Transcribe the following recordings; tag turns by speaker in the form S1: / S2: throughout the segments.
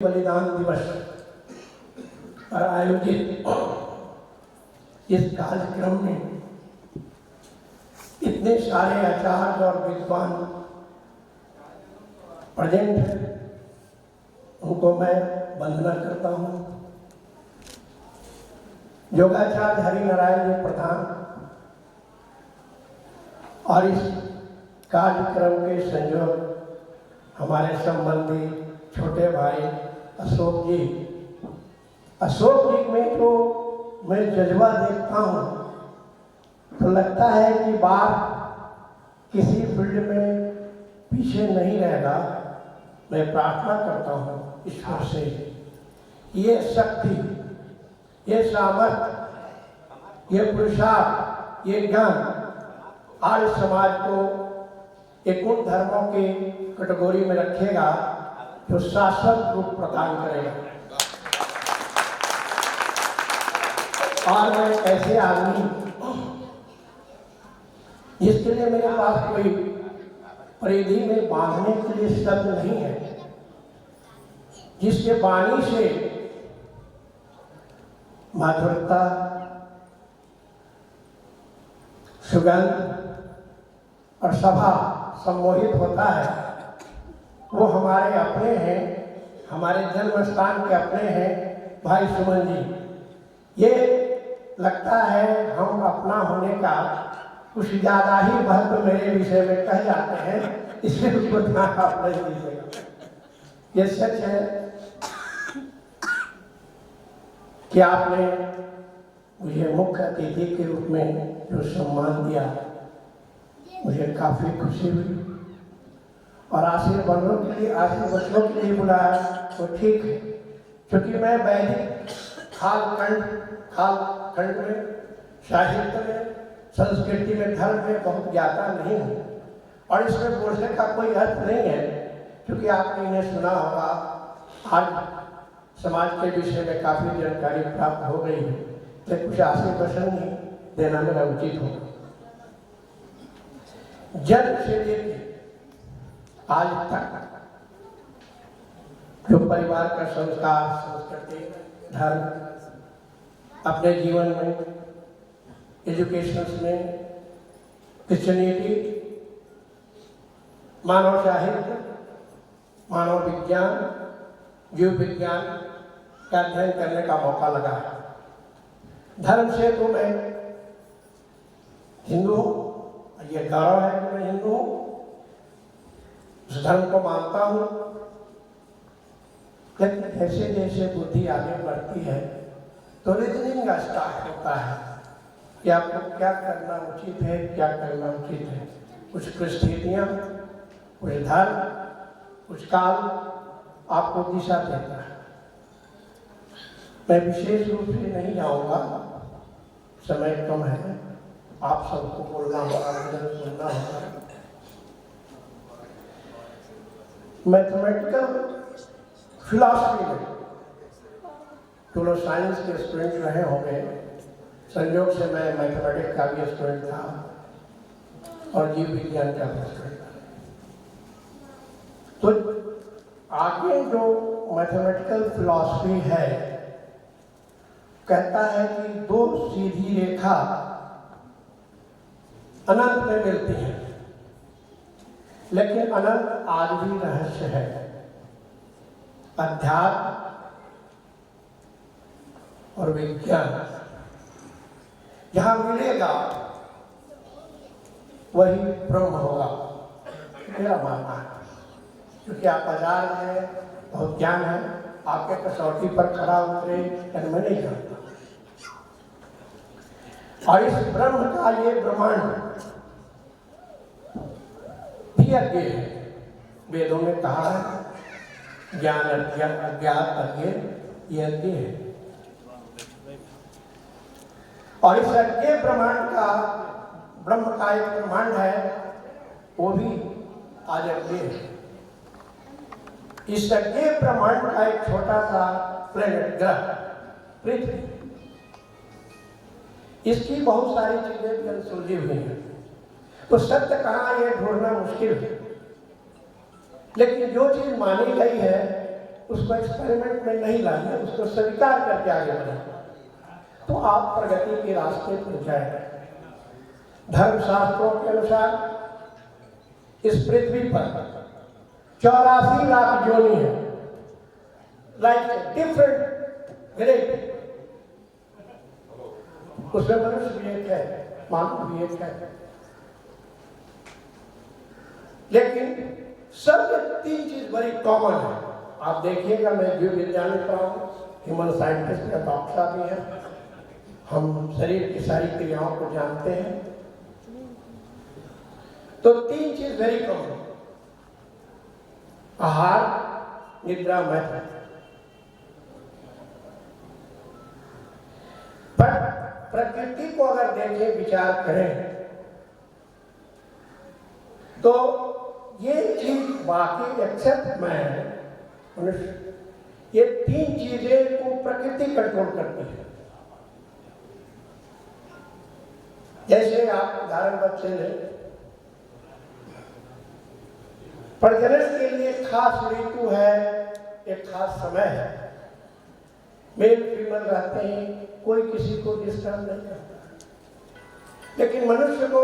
S1: बलिदान दिवस पर आयोजित इस कार्यक्रम में इतने सारे आचार्य और विद्वान प्रेजेंट हैं, उनको मैं वंदना करता हूँ। योगाचार्य हरिनारायण जी प्रधान और इस कार्यक्रम के संयोजक हमारे संबंधी छोटे भाई अशोक जी में जो मैं जज्बा देखता हूँ तो लगता है कि बात किसी फील्ड में पीछे नहीं रहेगा। मैं प्रार्थना करता हूँ ईश्वर से ये शक्ति, ये सामर्थ्य, ये पुरुषार्थ, ये ज्ञान आर्य समाज को एक उन धर्मों की कैटेगरी में रखेगा जो शाश्वत रूप प्रदान करेगा। और मैं ऐसे आदमी जिसके लिए मेरे पास कोई परिधि में बांधने के लिए शब्द नहीं है, जिसके वाणी से माधुरता, सुगंध और सभा सम्मोहित होता है, वो हमारे अपने हैं, हमारे जन्म स्थान के अपने हैं भाई सुमन जी। ये लगता है हम अपना होने का कुछ ज़्यादा ही महत्व मेरे विषय में कह जाते हैं, इसलिए उसको ध्यान आप नहीं दीजिएगा। ये सच है कि आपने मुझे मुख्य अतिथि के रूप में जो सम्मान दिया, मुझे काफ़ी खुशी हुई। और आशीर्वादों के लिए बुलाया तो ठीक है, क्योंकि मैं वैदिक कालखंड में, साहित्य में, संस्कृति में, धर्म में बहुत ज्ञाता नहीं हूँ और इसमें बोलने का कोई अर्थ नहीं है, क्योंकि आपने इन्हें सुना होगा। आज समाज के विषय में काफ़ी जानकारी प्राप्त हो गई है, तो कुछ आशीर्वचन ही देना मेरा उचित होगा। जन्म से लेकर आज तक जो परिवार का संस्कार, संस्कृति, धर्म अपने जीवन में, एजुकेशन में, क्रिश्चियनिटी, मानव साहित्य, मानव विज्ञान, जीव विज्ञान का अध्ययन करने का मौका लगा है। धर्म से तो मैं हिंदू हूँ, ये गौरव है कि मैं हिंदू हूँ, उस धर्म को मानता हूँ। लेकिन जैसे जैसे बुद्धि आगे बढ़ती है तो रीजनिंग का स्टार्ट होता है कि आपको क्या करना उचित है, क्या करना उचित है। कुछ परिस्थितियाँ, कुछ धर्म, कुछ काल आपको दिशा देता है। मैं विशेष रूप से नहीं जाऊँगा, समय कम है, आप सबको बोलना होगा, मुझे सुनना होगा। मैथमेटिकल फिलॉसफी में तो लोग साइंस के स्टूडेंट रहे होंगे, संयोग से मैं मैथमेटिक्स का भी स्टूडेंट था और जीव विज्ञान का भी स्टूडेंट था। तो आगे जो मैथमेटिकल फिलॉसफी है कहता है कि दो सीधी रेखा अनंत में मिलती है, लेकिन अनंत आज भी रहस्य है। अध्यात्म और विज्ञान जहां मिलेगा वही ब्रह्म होगा, मेरा मानना है। क्योंकि आप आचार्य हैं, बहुत ज्ञान है, आपके कसौटी पर खड़ा उतरे मैं नहीं जानता। और इस ब्रह्म का ये ब्रह्मांड भी अज्ञे है। वेदों में कहा है ज्ञान अज्ञात अज्ञे, ये अज्ञे है। और इस अज्ञे ब्रह्मांड का, ब्रह्म का एक ब्रह्मांड है, वो भी आज अज्ञे है। इस अज्ञे ब्रह्मांड का एक छोटा सा प्लेनेट, ग्रह पृथ्वी, इसकी बहुत सारी चीजें भी अनसुलझी हुई हैं। तो सत्य कहाँ ये ढूंढना मुश्किल है, लेकिन जो चीज मानी गई है उसको एक्सपेरिमेंट में नहीं लाइए, उसको स्वीकार करके आगे बढ़े, तो आप प्रगति के रास्ते पर जाएंगे। धर्मशास्त्रों के अनुसार इस पृथ्वी पर 84 लाख योनि है, लाइक डिफरेंट ग्रेड। उसमें मनुष्य भी एक है, मानव भी एक है, लेकिन सब 3 चीज बड़ी कॉमन है। आप देखिएगा, मैं जीव वैज्ञानिक रहा हूँ, ह्यूमन साइंटिस्ट का डॉक्टर भी है, हम शरीर की सारी क्रियाओं को जानते हैं। तो 3 चीज वेरी कॉमन: आहार, निद्रा, मैथुन। पर प्रकृति को अगर देखें, विचार करें, तो ये चीज बाकी एक्सेप्ट मैं मनुष्य, ये 3 चीजें को प्रकृति कंट्रोल करती है। जैसे आप उदाहरण बच्चे ले, प्रजनन के लिए खास ऋतु है, एक खास समय है, मेल फीमेल रहते हैं, कोई किसी को डिस्टर्ब नहीं करता। लेकिन मनुष्य को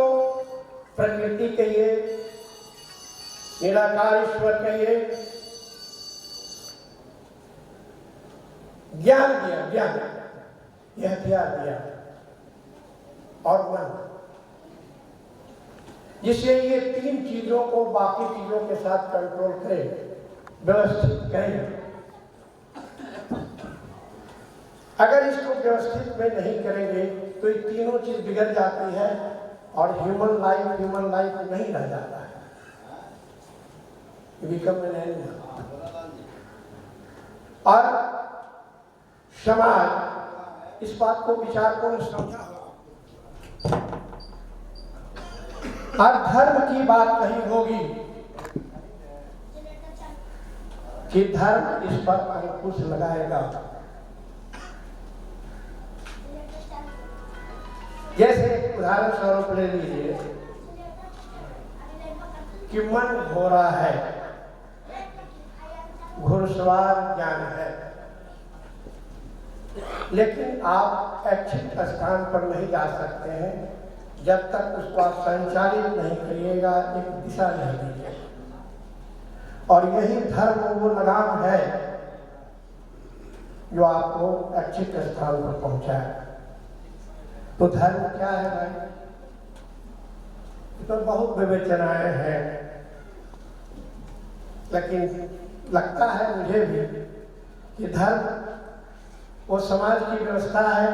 S1: प्रकृति कहिए, निराकार ईश्वर कहिए, ज्ञान दिया, ज्ञान, यह हथियार दिया और मन, जिससे ये 3 चीजों को बाकी चीजों के साथ कंट्रोल करे, व्यवस्थित करे। अगर इसको व्यवस्थित में नहीं करेंगे तो ये तीनों चीज बिगड़ जाती है और ह्यूमन लाइफ नहीं रह जाता है, विकम में नहीं होता। और समाज इस बात को विचार को समझा, और धर्म की बात कही होगी कि धर्म इस पर अंकुश लगाएगा। जैसे उदाहरण स्वरूप ले लीजिए कि मन हो रहा है, घुड़सवार ज्ञान है, लेकिन आप इच्छित स्थान पर नहीं जा सकते हैं जब तक उसको आप संचालित नहीं करिएगा, एक दिशा नहीं दीजिएगा। और यही धर्म वो लगाम है जो आपको इच्छित स्थान पर पहुंचाए। तो धर्म क्या है भाई? तो बहुत विवेचनाएं हैं, लेकिन लगता है मुझे भी कि धर्म वो समाज की व्यवस्था है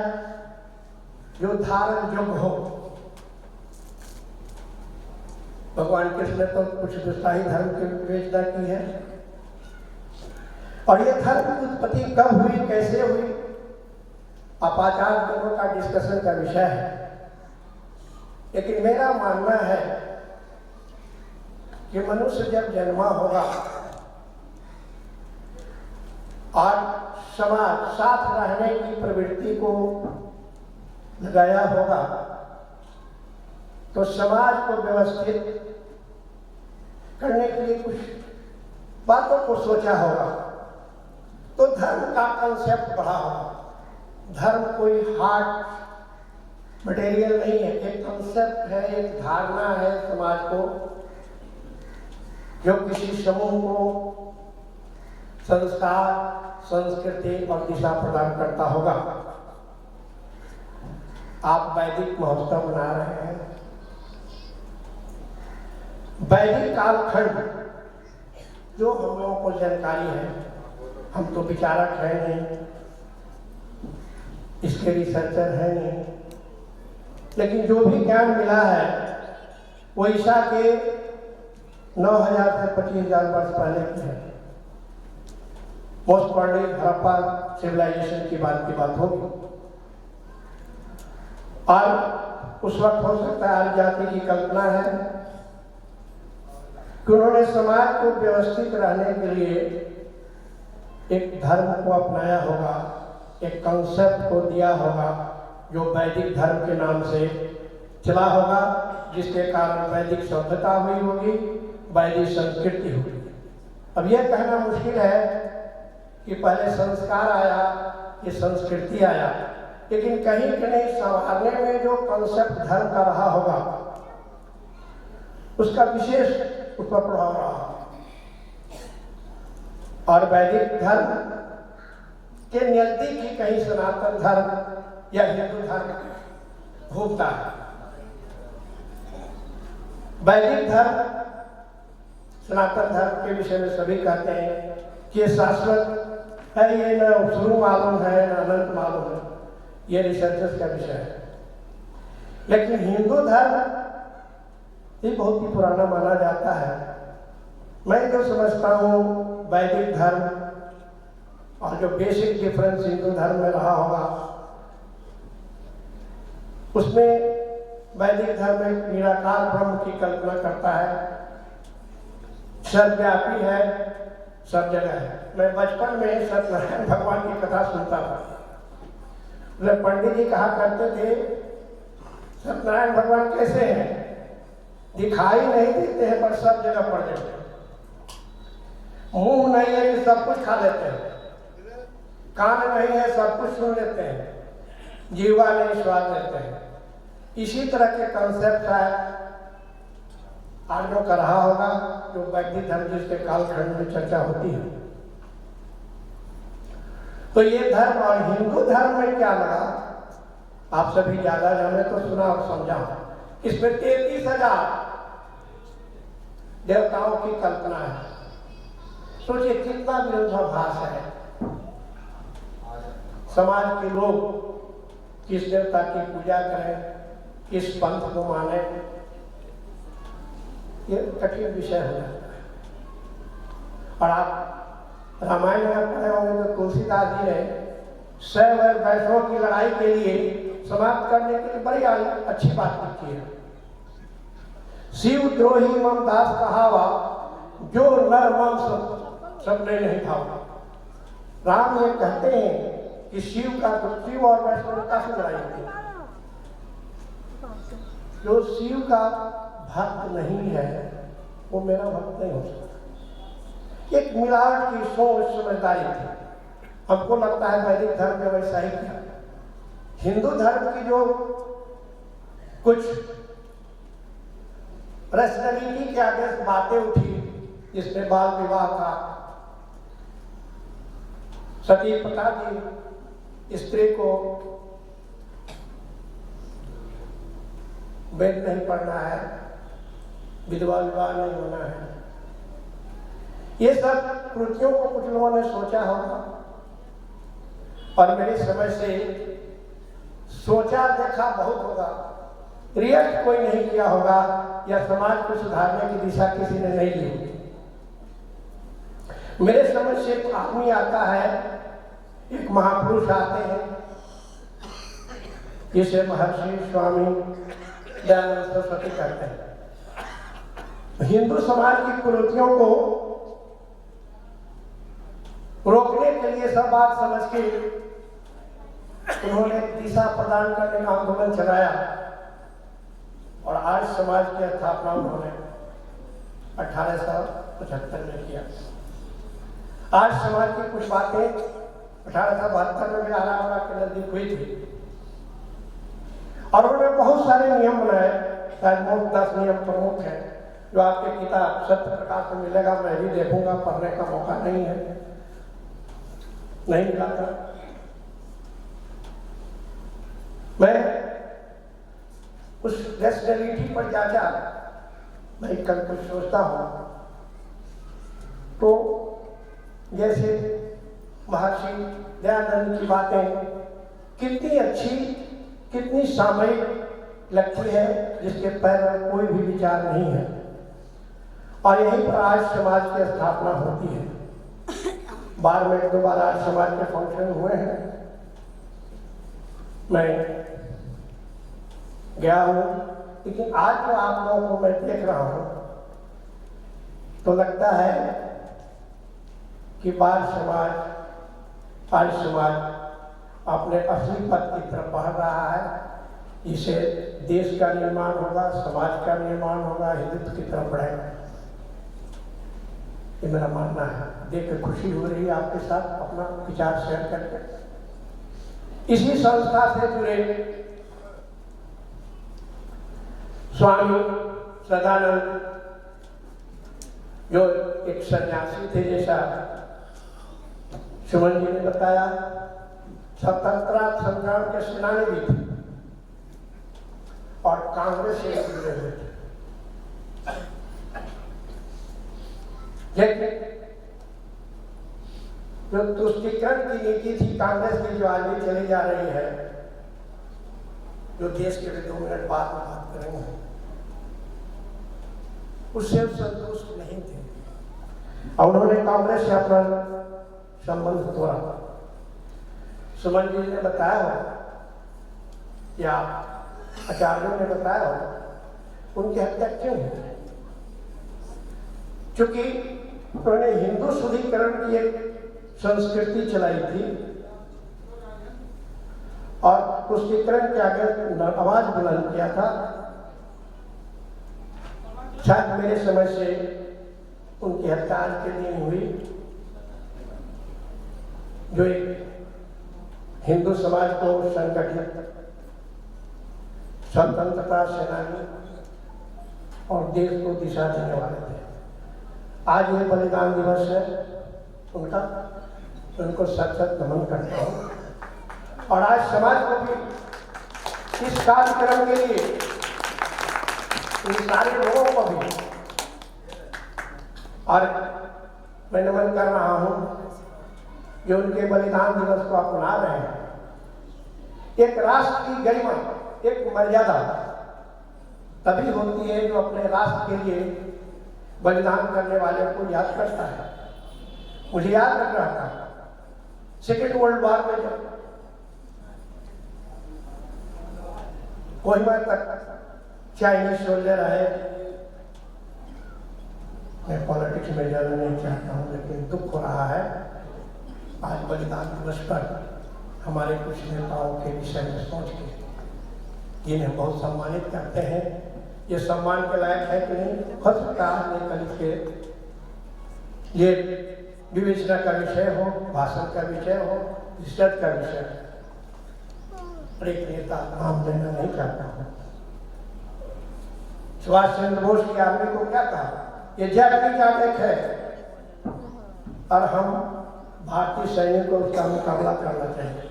S1: जो धारण योग्य हो। भगवान कृष्ण ने तो कुछ दुष्टाही धर्म की विवेचना की है, और ये धर्म की उत्पत्ति कब हुई, कैसे हुई, अपाचार दोनों का डिस्कशन का विषय है। लेकिन मेरा मानना है कि मनुष्य जब जन्मा होगा और समाज साथ रहने की प्रवृत्ति को लगाया होगा, तो समाज को व्यवस्थित करने के लिए कुछ बातों को सोचा होगा, तो धर्म का कंसेप्ट बढ़ा होगा। धर्म कोई हार्ड मटेरियल नहीं है, एक कंसेप्ट है, एक धारणा है समाज को, जो किसी समूह को संस्कार, संस्कृति और दिशा प्रदान करता होगा। आप वैदिक महोत्सव मना रहे हैं, वैदिक कालखंड जो हम लोगों को जानकारी है, हम तो विचारक है नहीं, इसके रिसर्चर है नहीं, लेकिन जो भी ज्ञान मिला है वो ईसा के 9000 से 25000 वर्ष पहले की है। मोस्ट प्रॉब्ली हड़प्पा सिविलाइजेशन की बात होगी, और उस वक्त हो सकता है आर्य जाति की कल्पना है कि उन्होंने समाज को व्यवस्थित रहने के लिए एक धर्म को अपनाया होगा, एक कंसेप्ट को दिया होगा जो वैदिक धर्म के नाम से चला होगा, जिसके कारण वैदिक सभ्यता हुई होगी, वैदिक संस्कृति होगी। अब यह कहना मुश्किल है कि पहले संस्कार आया, ये संस्कृति आया, लेकिन कहीं कहीं संवारने में जो कंसेप्ट धर्म का रहा होगा उसका विशेष उस पर प्रभाव रहा। और वैदिक धर्म के नजदीक ही कहीं सनातन धर्म या हिंदू धर्म घूमता है। वैदिक धर्म सनातन धर्म के विषय में सभी कहते हैं कि ये शाश्वत है, ये न शुरू मालूम है न अनंत मालूम है, ये रिसर्चर्स का विषय है। लेकिन हिंदू धर्म ये बहुत ही पुराना माना जाता है। मैं जो समझता हूँ वैदिक धर्म और जो बेसिक डिफरेंस हिंदू धर्म में रहा होगा, उसमें वैदिक धर्म एक निराकार ब्रह्म की कल्पना करता है, सर्वव्यापी है, सब जगह है। मैं बचपन में सत्यनारायण भगवान की कथा सुनता था। पंडित जी कहा करते थे सत्यनारायण भगवान कैसे हैं, दिखाई नहीं देते हैं पर सब जगह पड़ जाते हैं, मुंह नहीं है कि सब कुछ खा लेते हैं, कान नहीं है सब कुछ सुन लेते हैं, जीवा नहीं स्वाद लेते हैं। इसी तरह के कंसेप्ट है आर्यों का रहा होगा, जो वैदिक धर्म जिसके कालखंड में चर्चा होती है। तो ये धर्म और हिंदू धर्म में क्या लगा, आप सभी ज्यादा जाने तो सुना और समझा। इसमें 33,000 देवताओं की कल्पना है। सोचिए कितना विरोधाभास है। समाज के लोग किस देवता की पूजा करें, किस पंथ को माने, ये कठिन विषय हो जाता है। और आप रामायण में पढ़े होंगे तो तुलसीदास जी ने शैव और वैष्णव की लड़ाई के लिए समाप्त करने के लिए बड़ी अच्छी बात लिखी है। शिव द्रोही मम दास कहावा, जो नर मम सबने नहीं भावा। राम ये कहते हैं कि शिव और वैष्णव काफी लड़ाई होती है। जो शिव का भक्त नहीं है वो मेरा भक्त नहीं हो सकता। एक मिलावट की सोच समझदारी थी। हमको लगता है वैदिक धर्म में वैसा ही था। हिंदू धर्म की जो कुछ रैशनैलिटी के आगे बातें उठी, जिसमें बाल विवाह था, सती प्रथा दी, स्त्री को वेद नहीं पढ़ना है, विधवा विवाह नहीं होना है, ये सब कृतियों को कुछ लोगों ने सोचा होगा और मेरी समझ से सोचा देखा बहुत होगा, रिएक्ट कोई नहीं किया होगा या समाज को सुधारने की दिशा किसी ने नहीं ली होगी। मेरे समझ से एक आदमी आता है, एक महापुरुष आते हैं जिसे महर्षि स्वामी दयानंद सरस्वती कहते हैं। हिंदू समाज की कुरीतियों को रोकने के लिए सब बात समझ के उन्होंने दिशा प्रदान करने का आंदोलन चलाया और आज समाज की स्थापना उन्होंने 1875 में किया। आज समाज की कुछ बातें 1872 में भी आराम के नजदीक हुई थी और उन्होंने बहुत सारे नियम बनाए। शायद मोट 10 नियम प्रमुख हैं जो आपके किताब सत्य प्रकाश में मिलेगा। मैं भी देखूंगा, पढ़ने का मौका नहीं है, नहीं मिला था। मैं उस रैशनैलिटी पर जा मैं कल कुछ सोचता हूँ तो जैसे महर्षि दयानंद की बातें कितनी अच्छी, कितनी सामयिक लगती है, जिसके पैर में कोई भी विचार नहीं है और यहीं पर आज समाज की स्थापना होती है। बार में 2 बार आज समाज के फंक्शन हुए हैं, मैं गया हूँ, लेकिन आज जो आप लोगों को मैं देख रहा हूँ तो लगता है कि बाल समाज, आज समाज अपने असली पद की तरफ बढ़ रहा है, जिसे देश का निर्माण होगा, समाज का निर्माण होगा, हिंदुत्व की तरफ बढ़ेगा। ये मेरा मानना है। देख के खुशी हो रही है आपके साथ अपना विचार शेयर करके। इसी संस्था से जुड़े स्वामी सदानंद जो एक सन्यासी थे, जैसा सुमन जी ने बताया, स्वतंत्रता संग्राम के सेनानी भी थे और कांग्रेस से जुड़े हुए थे। लेकिन जो तुष्टीकरण की नीति थी कांग्रेस की, जो आज भी चली जा रही है, जो देश के लिए 2 मिनट बाद में बात करेंगे, उससे संतुष्ट नहीं थे और उन्होंने कांग्रेस से अपना संबंध तोड़ा। सुमन जी ने बताया हो या आचार्यों ने बताया हो उनकी हत्या क्यों हुई? क्योंकि उन्होंने हिंदू शुद्धिकरण की एक संस्कृति चलाई थी और तुष्टीकरण के आगे आवाज बुलंद किया था। शायद मेरे समय से उनकी हत्या आज के दिन हुई, जो एक हिंदू समाज को संगठित स्वतंत्रता सेनानी और देश को दिशा देने वाले थे। आज ये बलिदान दिवस है उनका, तो उनको सच सच नमन करता हूँ। और आज समाज को भी इस कार्यक्रम के लिए इन सारे लोगों को भी और मैं नमन कर रहा हूँ जो उनके बलिदान दिवस को अपना रहे हैं। एक राष्ट्र की गरिमा, एक मर्यादा तभी होती है जो अपने राष्ट्र के लिए बलिदान करने वाले को याद करता है। मुझे याद रख रहा था सेकेंड वर्ल्ड वॉर में जब कोहिमा तक चाइनीज सोल्जर आए, मैं पॉलिटिक्स में जाना नहीं चाहता हूँ, लेकिन दुख हो रहा है आज बलिदान दिवस पर हमारे कुछ नेताओं के विषय में सोच के, जिन्हें बहुत सम्मानित करते हैं। ये सम्मान के लायक है कि नहीं, हो सकता है कल के ये विवेचना का विषय हो, भाषण का विषय हो, रिसर्च का विषय हो। एक नेता नाम लेना नहीं चाहता हूँ। सुभाष चंद्र बोस की आर्मी को क्या कहा, ये जैपनीज आर्मी है और हम भारतीय सैनिक को उसका मुकाबला करना चाहिए।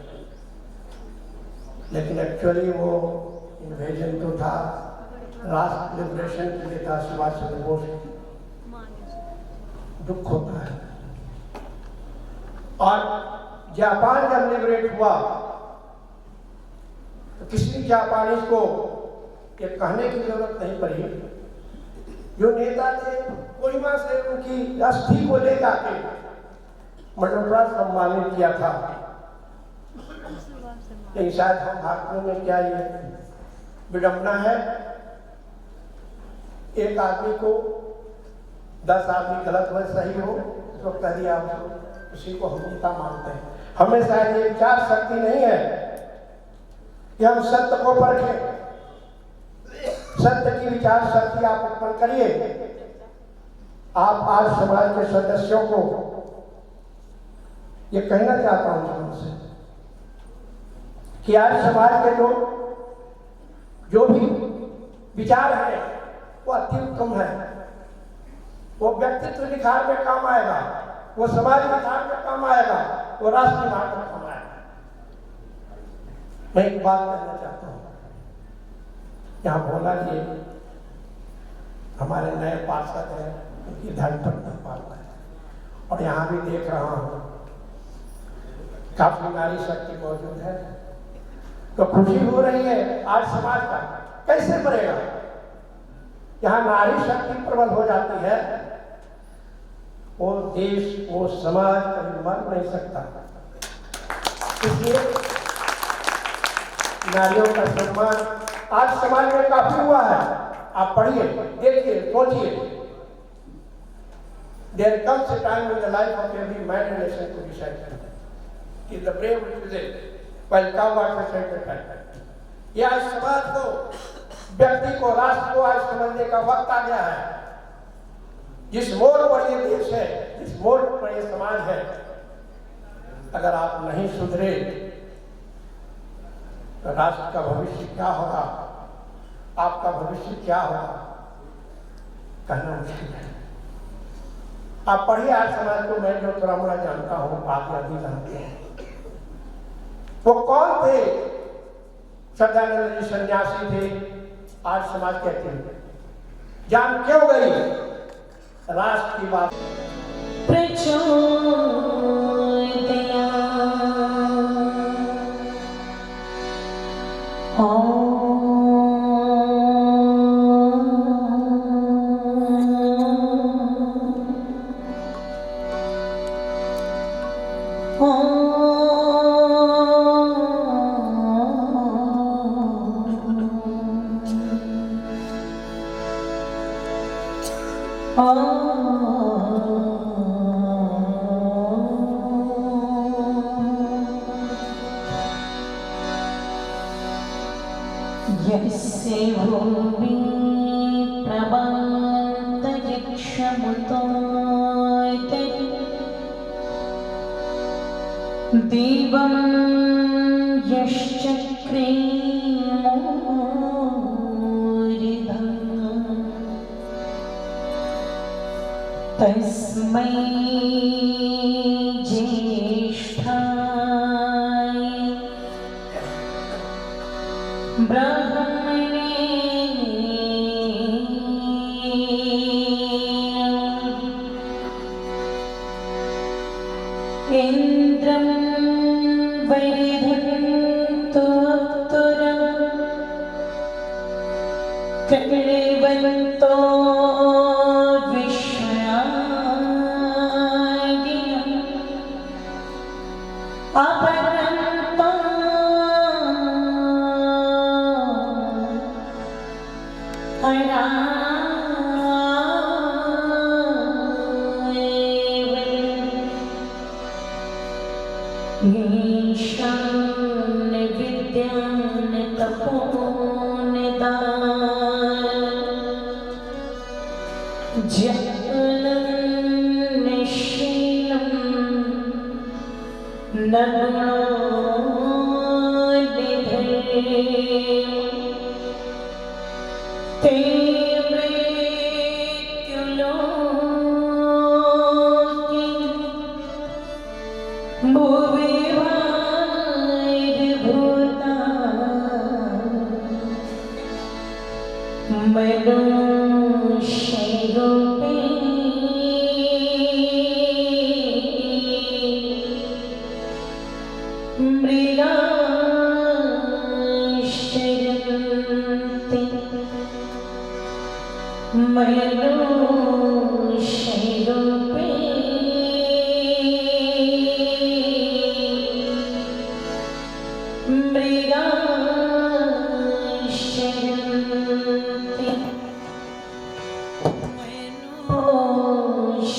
S1: लेकिन एक्चुअली वो इन्वेजन तो था, राष्ट्र लिबरेशन के लिए था सुभाष चंद्र बोस। दुख होता है। और जापान जब लिबरेट हुआ तो किसी जापानी को ये कहने की जरूरत नहीं पड़ी, जो नेता थे कोहिमा से उनकी अस्थि को ले जाके मडोरा सम्मानित किया था। लेकिन शायद हम भारतीयों में क्या ये विडंबना है, एक आदमी को 10 आदमी गलत हो सही हो तो कह दिया उसी को हम नेता मानते हैं। हमें शायद ये विचार शक्ति नहीं है कि हम सत्य को परखें। सत्य की विचार शक्ति आप उत्पन्न करिए। आप आज समाज के सदस्यों को ये कहना चाहता हूं उनसे कि आज समाज के लोग जो भी विचार है वो अति उत्तम है, वो व्यक्तित्व निखार में काम आएगा, वो समाज निखार में काम आएगा, वो राष्ट्र निखार में काम आएगा। मैं एक बात कहना चाहता हूँ, यहाँ भोला जी हमारे नए पार्षद हैं, उनकी धर्मपत्नी पालना है और यहाँ भी देख रहा हूँ काफी नारी शक्ति मौजूद है, तो खुशी हो रही है। आज समाज का कैसे बढ़ेगा? यहाँ नारी शक्ति प्रबल हो जाती है, वो देश वो समाज कभी मर नहीं सकता। इसलिए नारियों का सम्मान आज समाज में काफी हुआ है। आप पढ़िए, देखिए, सोचिए। There comes a time in the life of every man and nation to decide something. Is the brave represent while cowards are time. ये आज समाज को, व्यक्ति को, राष्ट्र को आज समझने का वक्त आ गया है। जिस मोड़ पर ये देश है इस मोड़ पर ये समाज है। अगर आप नहीं सुधरे तो राष्ट्र का भविष्य क्या होगा, आपका भविष्य क्या होगा, कहना मुश्किल है। आप पढ़िए आज समाज को, मैं जो थोड़ा मोड़ा जानता हूं, आप नहीं जानते हैं। वो कौन थे? सदानंद जी सन्यासी थे, आज समाज कहते हैं। जान क्यों गई? राष्ट्र की बात।
S2: यस्य भूमि प्रबन्तरिक्षमुतोऽयते दीवं यश्चक्रेमूरिधम् तस्मै ज्येष्ठाय ब्रह्मणे इन्द्रं वरिधन्तु कलिवन्तो विश्वादिनम् अपरन्तो ईशान विद्यान तपोनिदान ज्ञानं निशीलं नगुणोनिधे ते मृत्युलोके भुवि भूता मनुष्यरूपे मृगाश्चरन्ति मनुष्यरूपे मृगाश्चरन्ति मनुष्यरूपे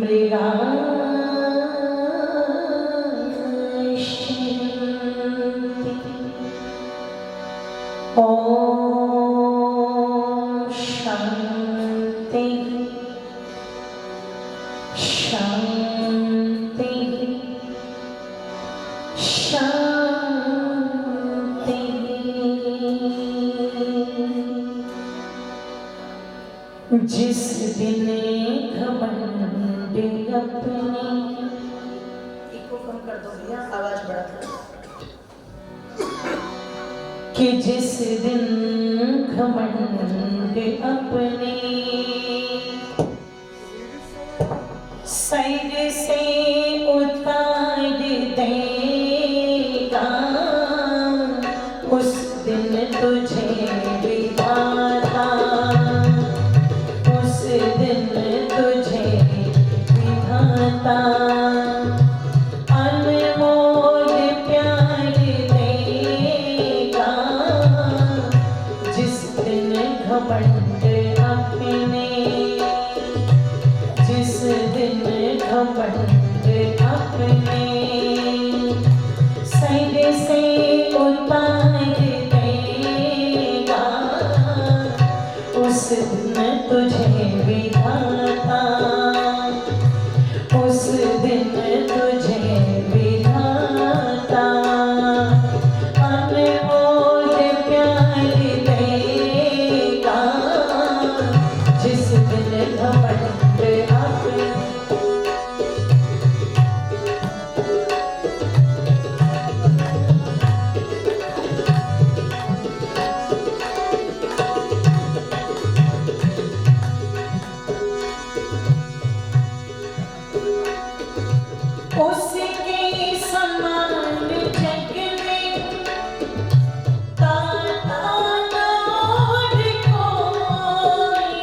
S2: मृगाश्चरन्ति। ॐ शान्ति शान्ति शान्ति। जिस दिन घमंड अपने
S3: इको कम कर दो भैया, आवाज बढ़ा दो।
S2: कि जिस दिन घमंड अपने सर से उतार देगा, उस दिन तुझे विधाता, उस दिन तुझे विधाता अनमोल प्यार देगा। जिस दिन घमंड तुझे विधाता, उस दिन तुझे विधाता अनमोल प्यार देगा, जिस दिन घमंड अपने उसके समान जग में दाता न और कोई,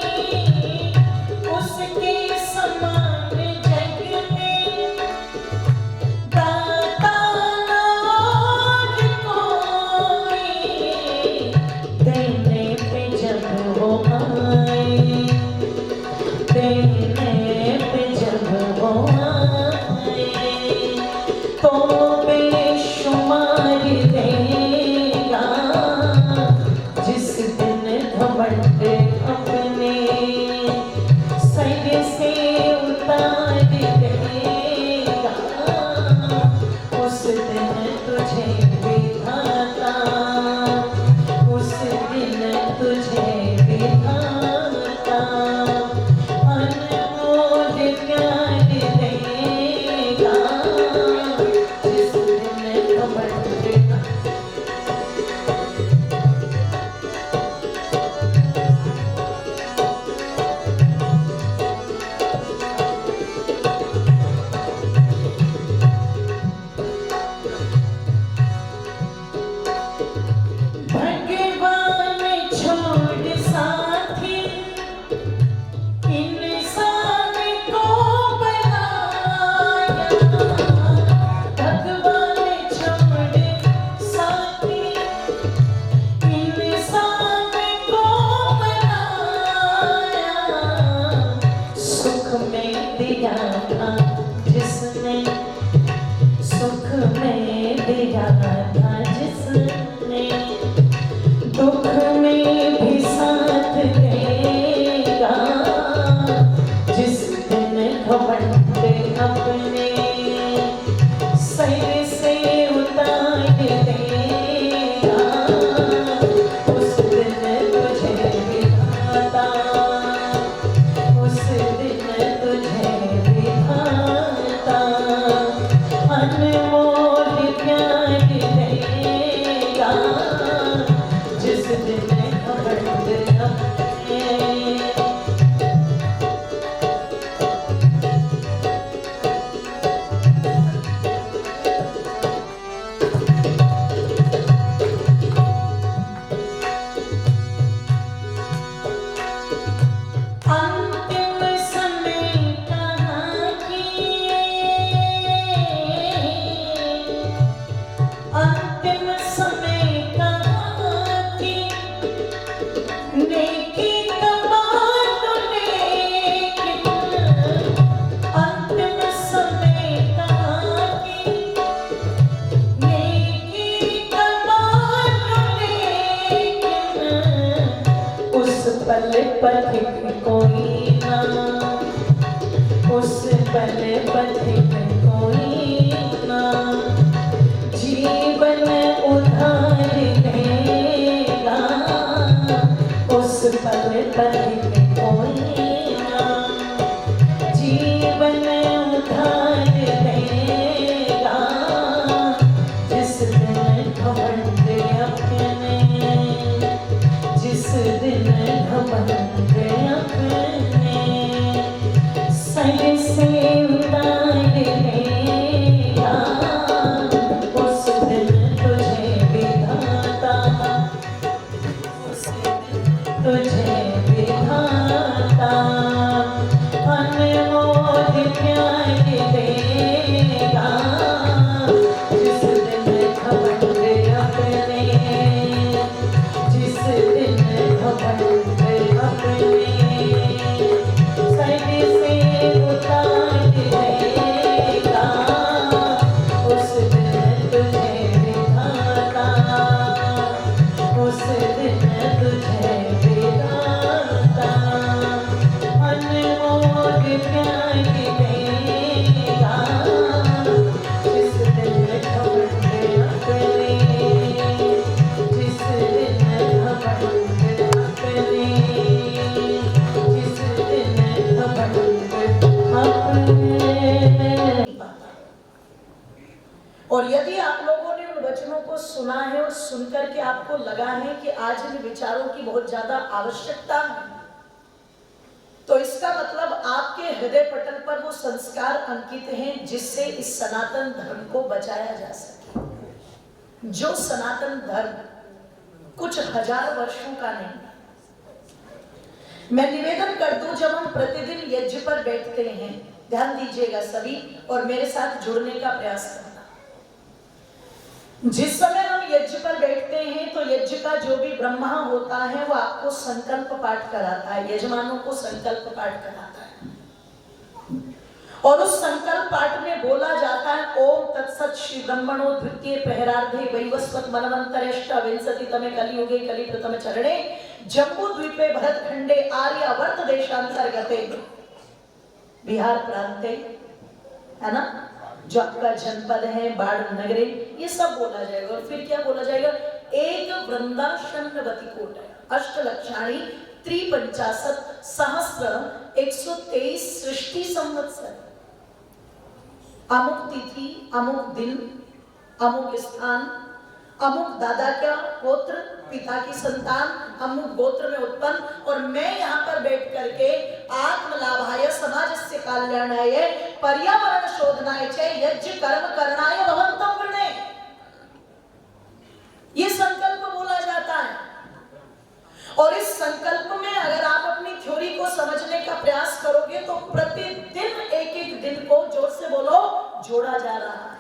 S2: उसके समान जग में दाता न और कोई, देने पे जब वो आए, देने पे जब वो तो बेशुमार देगा, जिस दिन घमंड अपने सर से उतार देगा, उस दिन तुझे विधाता, उस दिन तुझे विधाता अनमोल प्यार देगा, जिस दिन घमंड भगवान छोड़ साथी इंसान को बनाया, भगवान छोड़ साथी इंसान को बनाया, सुख में दिया था जिसने, सुख में दिया था जिसने, दुख में भी साथ देगा, जिस दिन घमंड अपने सर से उतार देगा, उस दिन तुझे विधाता, उस दिन तुझे विधाता अनमोल प्यार देगा, जिस दिन घमंड अपने अंतिम समय कहाँ किए, अंतिम समय कहाँ की, नेकी कमा तो लेकिन, अंतिम समय कहाँ की, नेकी कमा तो लेकिन, उस पल पथिक कोई ना, उस पल पथिक कोई ना, जीवन उधार देगा, उस पल पथिक कोई ना, जीवन उधार देगा, जिस दिन घमंड अपने, जिस दिन घमंड अपने सर से उतार देगा, उस दिन तुझे विधाता, उस दिन तुझे विधाता
S3: सुनकर के आपको लगा है कि आज इन विचारों की बहुत ज्यादा आवश्यकता है, तो इसका मतलब आपके हृदय पटल पर वो संस्कार अंकित हैं जिससे इस सनातन धर्म को बचाया जा सके। जो सनातन धर्म कुछ हजार वर्षों का नहीं। मैं निवेदन कर दूं, जब हम प्रतिदिन यज्ञ पर बैठते हैं, ध्यान दीजिएगा सभी और मेरे साथ जुड़ने का प्रयास करना। जिस समय हम यज्ञ पर बैठते हैं तो यज्ञ का जो भी ब्रह्मा होता है वो आपको संकल्प पाठ कराता है, यजमानों को संकल्प पाठ कराता है। और उस संकल्प पाठ में बोला जाता है ओम तत्सत श्री ब्रह्मणो द्वितीय प्रहरार्धे वैवस्वत मनवंतरेष्ट विंशति तमे कलियुगे कलि प्रथम चरणे जम्बू द्वीपे भरतखंडे आर्यावर्त देशांतर्गते बिहार प्रांते, है ना, जो आपका जनपद है बाढ़ नगरे, ये सब बोला जाएगा। और फिर क्या बोला जाएगा? एक वृंदाशनवती कोट अष्टलक्षाणी त्रिपंचाशत सहस्र 123 सृष्टि संवत्सर, अमुक तिथि, अमुक दिन, अमुक स्थान, अमुक दादा का गोत्र, पिता की संतान, अमुक गोत्र में उत्पन्न, और मैं यहाँ पर बैठ करके आत्मलाभाय समाजस्य कल्याणाय पर्यावरण शोधनाय च यज्ञ कर्म करणाय भवन्तम वृणे, ये संकल्प बोला जाता है। और इस संकल्प में अगर आप अपनी थ्योरी को समझने का प्रयास करोगे तो प्रतिदिन एक एक दिन को, जोर से बोलो, जोड़ा जा रहा है।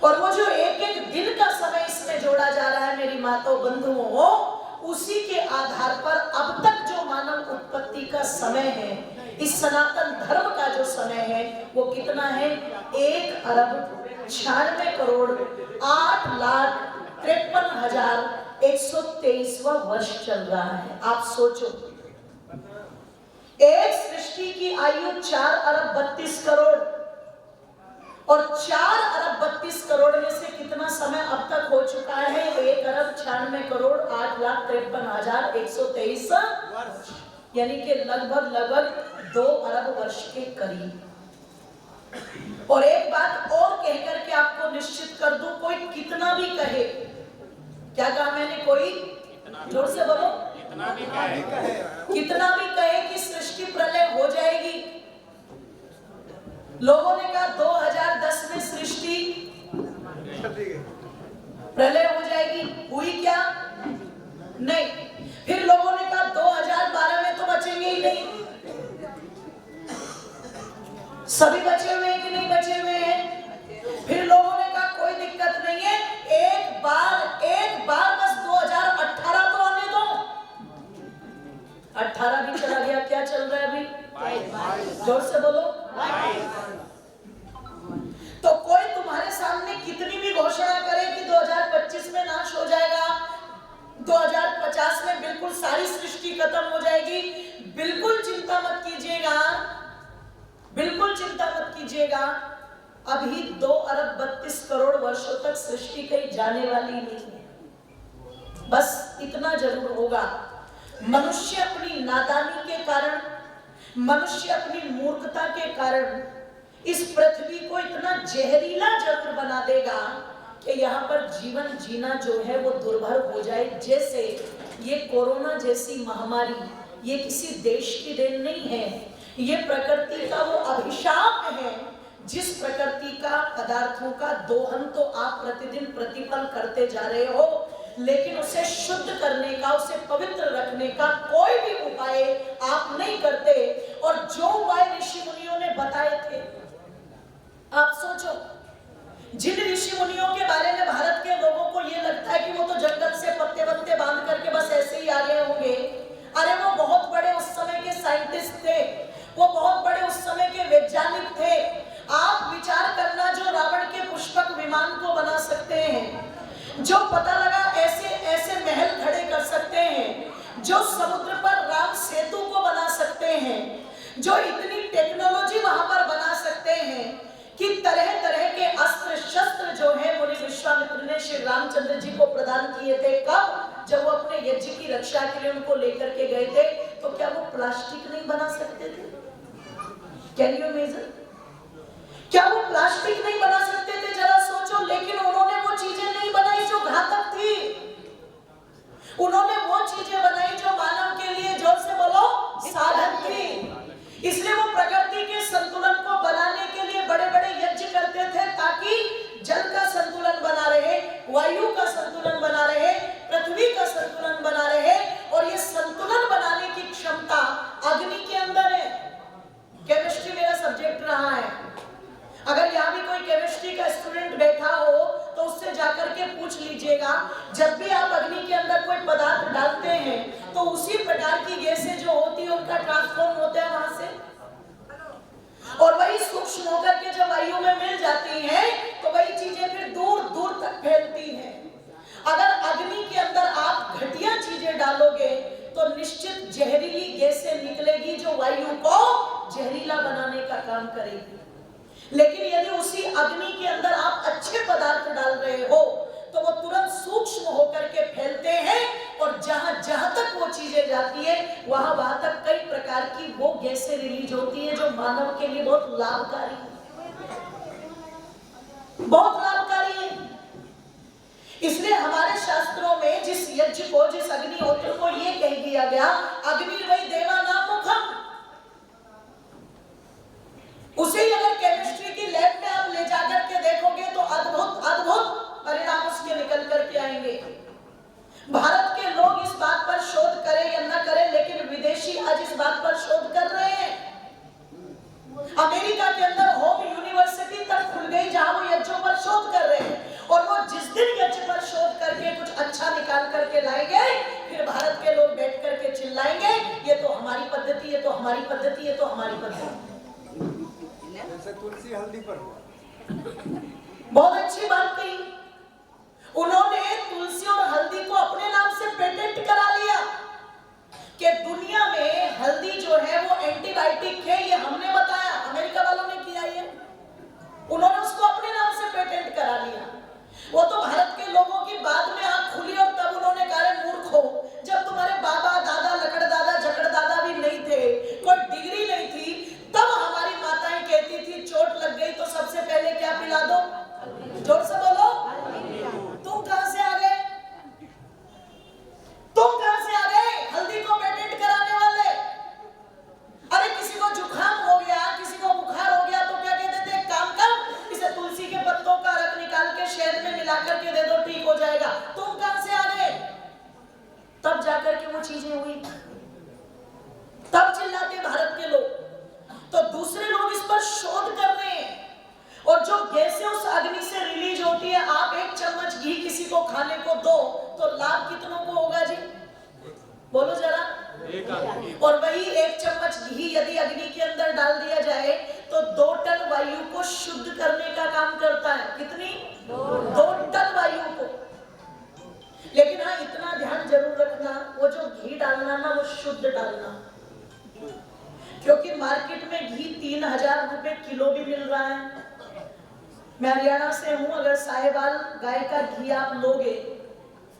S3: और वो जो एक एक दिन का समय इसमें जोड़ा जा रहा है मेरी माताओं बंधुओं, उसी के आधार पर अब तक जो मानव उत्पत्ति का समय है, इस सनातन धर्म का जो समय है वो कितना है? 1 अरब 96 करोड़ 8,53,123वां वर्ष चल रहा है। आप सोचो, एक सृष्टि की आयु 4 अरब 32 करोड़, और 4 अरब 32 करोड़ में से कितना समय अब तक हो चुका है? 1 अरब 96 करोड़ 8,53,123 यानी कि लगभग 2 अरब वर्ष के करीब। और एक बात और कहकर के आपको निश्चित कर दूं, कोई कितना भी कहे, क्या कहा मैंने? कोई जोर से बोलो, कितना भी कहे कि सृष्टि प्रलय हो जाएगी। लोगों ने कहा 2010 में सृष्टि प्रलय हो जाएगी, हुई क्या? नहीं। फिर लोगों ने कहा 2012 में तो बचेंगे ही नहीं। सभी बचे हुए हैं कि नहीं बचे हुए हैं? फिर लोगों ने कहा कोई दिक्कत नहीं है, एक बार बस 2018 तो आने दो। 18 भी चला गया, क्या चल रहा है अभी? जोर से बोलो। तो कोई तुम्हारे सामने कितनी भी घोषणा करे कि 2025 में नाश हो जाएगा, 2050 में बिल्कुल सारी सृष्टि खत्म हो जाएगी, बिल्कुल चिंता मत कीजिएगा, बिल्कुल चिंता मत कीजिएगा। अभी 2 अरब 32 करोड़ वर्षों तक सृष्टि कहीं जाने वाली नहीं है। बस इतना जरूर होगा, मनुष्य अपनी नादानी के कारण, मनुष्य अपनी मूर्खता के कारण इस पृथ्वी को इतना जहरीला जरूर बना देगा कि यहाँ पर जीवन जीना जो है वो दुर्भर हो जाए। जैसे ये कोरोना जैसी महामारी, ये किसी देश की देन नहीं है, ये प्रकृति का वो अभिशाप है। जिस प्रकृति का पदार्थों का दोहन तो आप प्रतिदिन प्रतिपल करते जा रहे हो, लेकिन उसे शुद्ध करने का, उसे पवित्र रखने का कोई भी उपाय आप नहीं करते। और जो उपाय ऋषि मुनियों ने बताए थे, आप सोचो, जिन ऋषि मुनियों के बारे में भारत के लोगों को ये लगता है कि वो तो जंगल से पत्ते पत्ते बांध करके बस ऐसे ही आ गए होंगे, अरे वो बहुत बड़े उस समय के साइंटिस्ट थे, वो बहुत बड़े उस समय के वैज्ञानिक थे। आप विचार करना, जो रावण के पुष्पक विमान को बना सकते हैं, जो पता लगा ऐसे ऐसे महल खड़े कर सकते हैं, जो समुद्र पर राम सेतु को बना सकते हैं, जो इतनी टेक्नोलॉजी वहां पर बना सकते हैं कि तरह तरह के अस्त्र शस्त्र जो है मुनि विश्वामित्र ने श्री रामचंद्र जी को प्रदान किए थे। कब? जब वो अपने यज्ञ की रक्षा के लिए उनको लेकर के गए थे। तो क्या वो प्लास्टिक नहीं बना सकते थे? Can you imagine? क्या वो प्लास्टिक नहीं बना सकते थे? जरा सोचो। लेकिन उन्होंने वो चीजें नहीं बनाई जो घातक तो उसी प्रकार की गैसें जो होती है उनका ट्रांसफॉर्म होता है वहां से, और वही सूक्ष्म होकर के जब वायु में मिल जाती हैं तो वही चीजें फिर दूर दूर तक फैलती हैं। अगर अग्नि के अंदर आप घटिया चीजें डालोगे तो निश्चित जहरीली गैसें निकलेगी जो वायु को जहरीला बनाने का काम करेगी। लेकिन यदि उसी अग्नि के अंदर आप अच्छे पदार्थ डाल रहे हो तो वो तुरंत सूक्ष्म होकर के फैलते हैं, और जहां जहां तक वो चीजें जाती है वहां तक कई प्रकार की वो गैसें रिलीज होती है जो मानव के लिए बहुत लाभकारी है, बहुत लाभकारी है। इसलिए हमारे शास्त्रों में जिस यज्ञ को, जिस अग्निहोत्र को ये कह दिया गया, अग्निर्वै देवानां मुखम, उसे अगर केमिस्ट्री की लैब में आप ले जाकर के देखोगे तो अद्भुत अद्भुत परिणाम उसके निकल करके आएंगे। भारत के लोग इस बात पर शोध करें या न करें, लेकिन विदेशी आज इस बात पर शोध कर रहे हैं। अमेरिका के अंदर होम यूनिवर्सिटी तक खुल गई जहां वो यज्ञों पर शोध कर रहे हैं, और वो जिस दिन यज्ञ पर शोध करके कुछ अच्छा निकाल करके लाएंगे, फिर भारत के लोग बैठ करके चिल्लाएंगे ये तो हमारी पद्धति, ये तो हमारी पद्धति, ये तो हमारी पद्धति।
S4: जैसे तुलसी हल्दी पर
S3: बहुत अच्छी बात कही उन्होंने, तुलसी और हल्दी को अपने नाम से पेटेंट करा लिया कि दुनिया में हल्दी जो है वो एंटीबायोटिक है, ये हमने बताया, अमेरिका वालों ने किया ये, उन्होंने उसको अपने नाम से पेटेंट करा लिया। वो तो भारत के लोगों की बाद में आंख खुली और तब उन्होंने कहा मूर्ख हो, जब तुम्हारे बाबा दादा लकड़ दादा झकड़ दादा भी नहीं थे, कोई डिग्री नहीं थी, तब हमारी माताएं कहती थी चोट लग गई तो सबसे पहले क्या पिला दो, जोर से बोलो, तुम कहां से आ गए, तुम कहां से आ गए हल्दी को पेटेंट कराने वाले। अरे किसी को जुकाम हो गया, किसी को बुखार हो गया तो क्या कहते थे, काम कर इसे तुलसी के पत्तों का रस निकाल के शहद में मिला करके दे दो, ठीक हो जाएगा। तुम कहां से आ गए, तब जाकर के वो चीजें हुई, तब चिल्लाते भारत के लोग। तो दूसरे लोग इस पर शोध कर रहे हैं, और जो गैसें उस अग्नि से रिलीज होती है, आप एक चम्मच घी किसी को खाने को दो तो लाभ कितनों को होगा जी, बोलो जरा। और वही एक चम्मच घी यदि अग्नि के अंदर डाल दिया जाए तो 2 टन वायु को शुद्ध करने का काम करता है। कितनी? 2 टन वायु को। लेकिन हाँ, इतना ध्यान जरूर रखना, वो जो घी डालना ना वो शुद्ध डालना, क्योंकि मार्केट में घी 3000 रुपए किलो भी मिल रहा है। मैं हरियाणा से हूं, अगर साहिवाल गाय का घी आप लोगे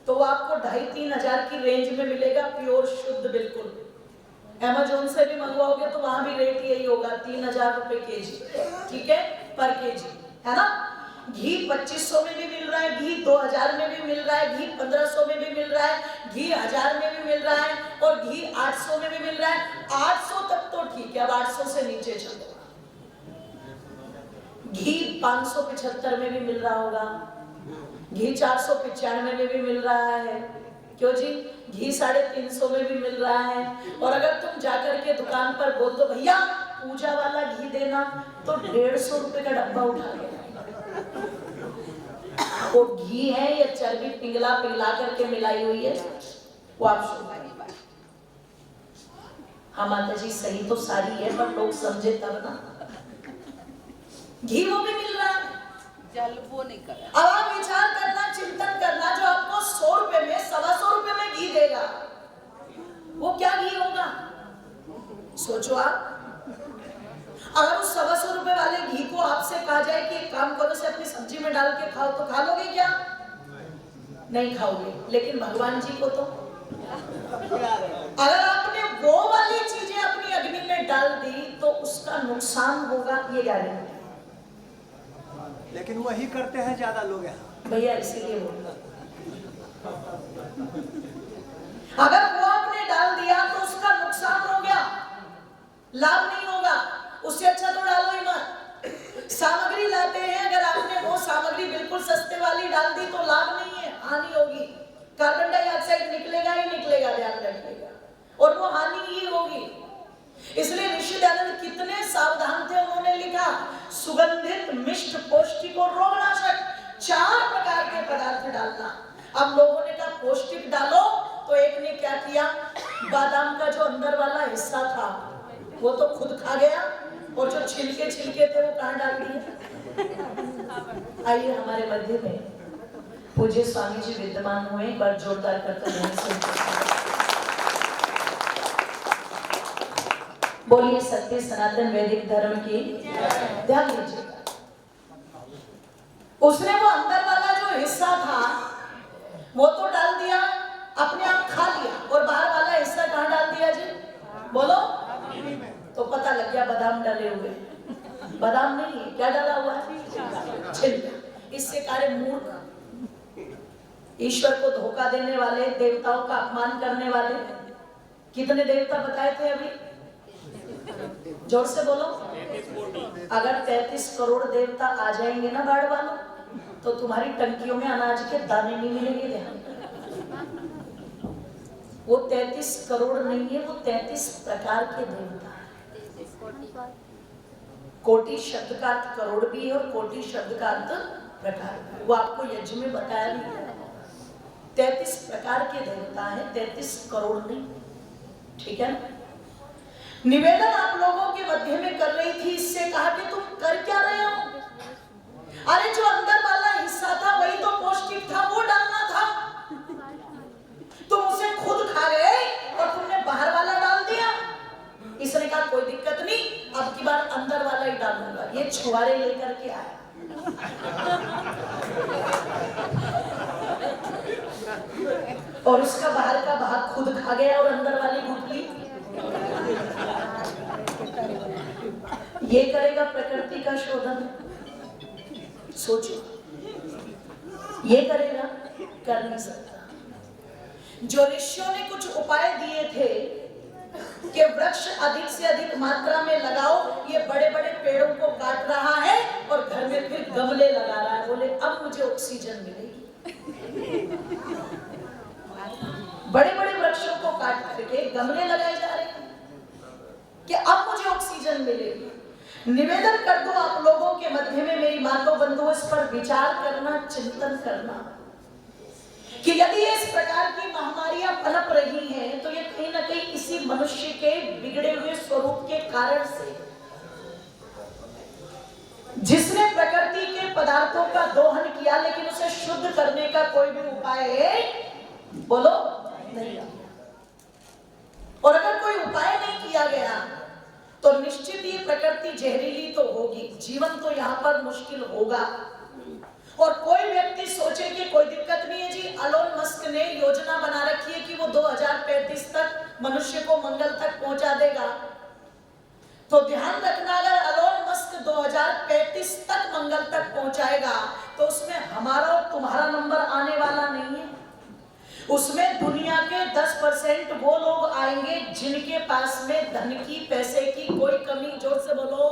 S3: तो वो आपको 2,500-3 हजार की रेंज में मिलेगा, प्योर शुद्ध बिल्कुल। अमेज़न से भी मंगवाओगे तो वहां भी रेट यही होगा, 3000 रुपए केजी, ठीक है, पर केजी, है ना। घी 2500 में भी मिल रहा है, घी 2000 में भी मिल रहा है, घी 1500 में भी मिल रहा है, घी 1000 में भी मिल रहा है, और घी 800 में भी मिल रहा है। 800 तक तो ठीक है, अब 800 से नीचे चलो। घी 575 में भी मिल रहा होगा, घी 495 में भी मिल रहा है, क्यों जी, घी 350 में भी मिल रहा है। और अगर तुम जाकर के दुकान पर बोल दो भैया पूजा वाला घी देना, तो 150 रुपए का डब्बा उठा के वो घी है या चर्बी पिघला करके मिलाई हुई है, वो आप शुद्ध। हाँ माता जी सही तो सारी है, पर लोग समझे तब ना। घी वो भी मिल रहा है,
S5: जल वो नहीं कर रहा।
S3: अब आप विचार करना, चिंतन करना, जो आपको 100 रुपए में 125 रुपए में घी देगा वो क्या घी होगा, सोचो आप। अगर उस 125 रुपए वाले घी को आपसे कहा जाए कि एक काम करो, से अपनी सब्जी में डाल के खाओ, तो खा लोगे क्या? नहीं खाओगे। लेकिन भगवान जी को तो अगर आपने वो वाली चीजें अपनी अग्नि में डाल दी तो उसका नुकसान होगा, ये गारंटी।
S4: लेकिन वही करते हैं ज्यादा लोग यहाँ
S3: भैया, इसीलिए बोलूंगा, अगर वो आपने डाल दिया तो उसका नुकसान हो गया, लाभ नहीं होगा। उससे अच्छा तो डालो ही मत। सामग्री लाते हैं, अगर आपने वो सामग्री बिल्कुल सस्ते वाली डाल दी तो लाभ नहीं है, हानि होगी। कार्बन डाइऑक्साइड निकलेगा ही निकलेगा, ध्यान रखिएगा, और वो हानि ही होगी। इसलिए ऋषि दयानंद कितने सावधान थे, उन्होंने लिखा सुगंधित, मिष्ट, पौष्टिक और रोगनाशक 4 प्रकार के पदार्थ डालना। अब लोगों ने कहा पौष्टिक डालो, तो एक ने क्या किया, बादाम का जो अंदर वाला हिस्सा था वो तो खुद खा गया, और जो छिलके छिलके थे वो कहाँ डाल दिए। आइए हमारे मध्य में पूज्य स्वामी जी विद्यमान हुए, एक बार जोरदार करते हैं। बोलिए सत्य सनातन वैदिक धर्म की। ध्यान दीजिएगा, उसने वो अंदर वाला जो हिस्सा था वो तो डाल दिया, अपने आप खा लिया, और बाहर वाला हिस्सा कहाँ डाल दिया जी? बोलो। तो पता लग गया बादाम डाले हुए। बादाम नहीं है, क्या डाला हुआ है? छिलका। इससे कार्य मूर्ख, ईश्वर को धोखा देने वाले, देवताओं का अपमान करने वाले। कितने देवता बताए थे अभी? जोर से बोलो। अगर 33 करोड़ देवता आ जाएंगे ना बाढ़ वालों, तो तुम्हारी टंकियों में अनाज के दाने नहीं मिलेंगे। ध्यान, वो 33 करोड़ नहीं है, वो 33 प्रकार के देवता है। कोटि शब्द का अर्थ करोड़ भी है और कोटि शब्द का अर्थ प्रकार। वो आपको यज्ञ में बताया भी है। 33 प्रकार के देवता है, 33 करोड़ नहीं। ठीक है ना? निवेदन आप लोगों के मध्य में कर रही थी, इससे कहा कि तुम कर क्या रहे हो? अरे जो अंदर वाला हिस्सा था वही तो पौष्टिक था, वो डालना था। तुम उसे खुद खा गए और तुमने बाहर वाला डाल दिया। इसने कहा कोई दिक्कत नहीं, अब की बार अंदर वाला ही डालूंगा। ये छुआरे लेकर के आया। और उसका बाहर का भाग खुद खा गया और अंदर वाली गुठली। ये करेगा प्रकृति का शोधन? सोचो, ये करेगा? कर नहीं सकता। जो ऋषियों ने कुछ उपाय दिए थे कि वृक्ष अधिक से अधिक मात्रा में लगाओ, ये बड़े बड़े पेड़ों को काट रहा है और घर में फिर गमले लगा रहा है। बोले अब मुझे ऑक्सीजन मिलेगी। बड़े बड़े वृक्षों को काट करके गमले लगाए जा रहे हैं कि अब मुझे ऑक्सीजन मिलेगी। निवेदन कर दो आप लोगों के मध्य में, मेरी माताओं बंधुओं, इस पर विचार करना, चिंतन करना कि यदि इस प्रकार की महामारियां पनप रही हैं तो ये कहीं ना कहीं इसी मनुष्य के बिगड़े हुए स्वरूप के कारण से, जिसने प्रकृति के पदार्थों का दोहन किया लेकिन उसे शुद्ध करने का कोई भी उपाय बोलो नहीं। और अगर कोई उपाय नहीं किया गया तो निश्चित ही प्रकृति जहरीली तो होगी, जीवन तो यहाँ पर मुश्किल होगा। और कोई व्यक्ति सोचे कि कोई दिक्कत नहीं है जी, एलोन मस्क ने योजना बना रखी है कि वो 2035 तक मनुष्य को मंगल तक पहुंचा देगा। तो ध्यान रखना, अगर एलोन मस्क 2035 तक मंगल तक पहुंचाएगा तो उसमें हमारा और तुम्हारा नंबर आने वाला नहीं है। उसमें दुनिया के 10% वो लोग आएंगे जिनके पास में धन की, पैसे की कोई कमी, जोर से बोलो,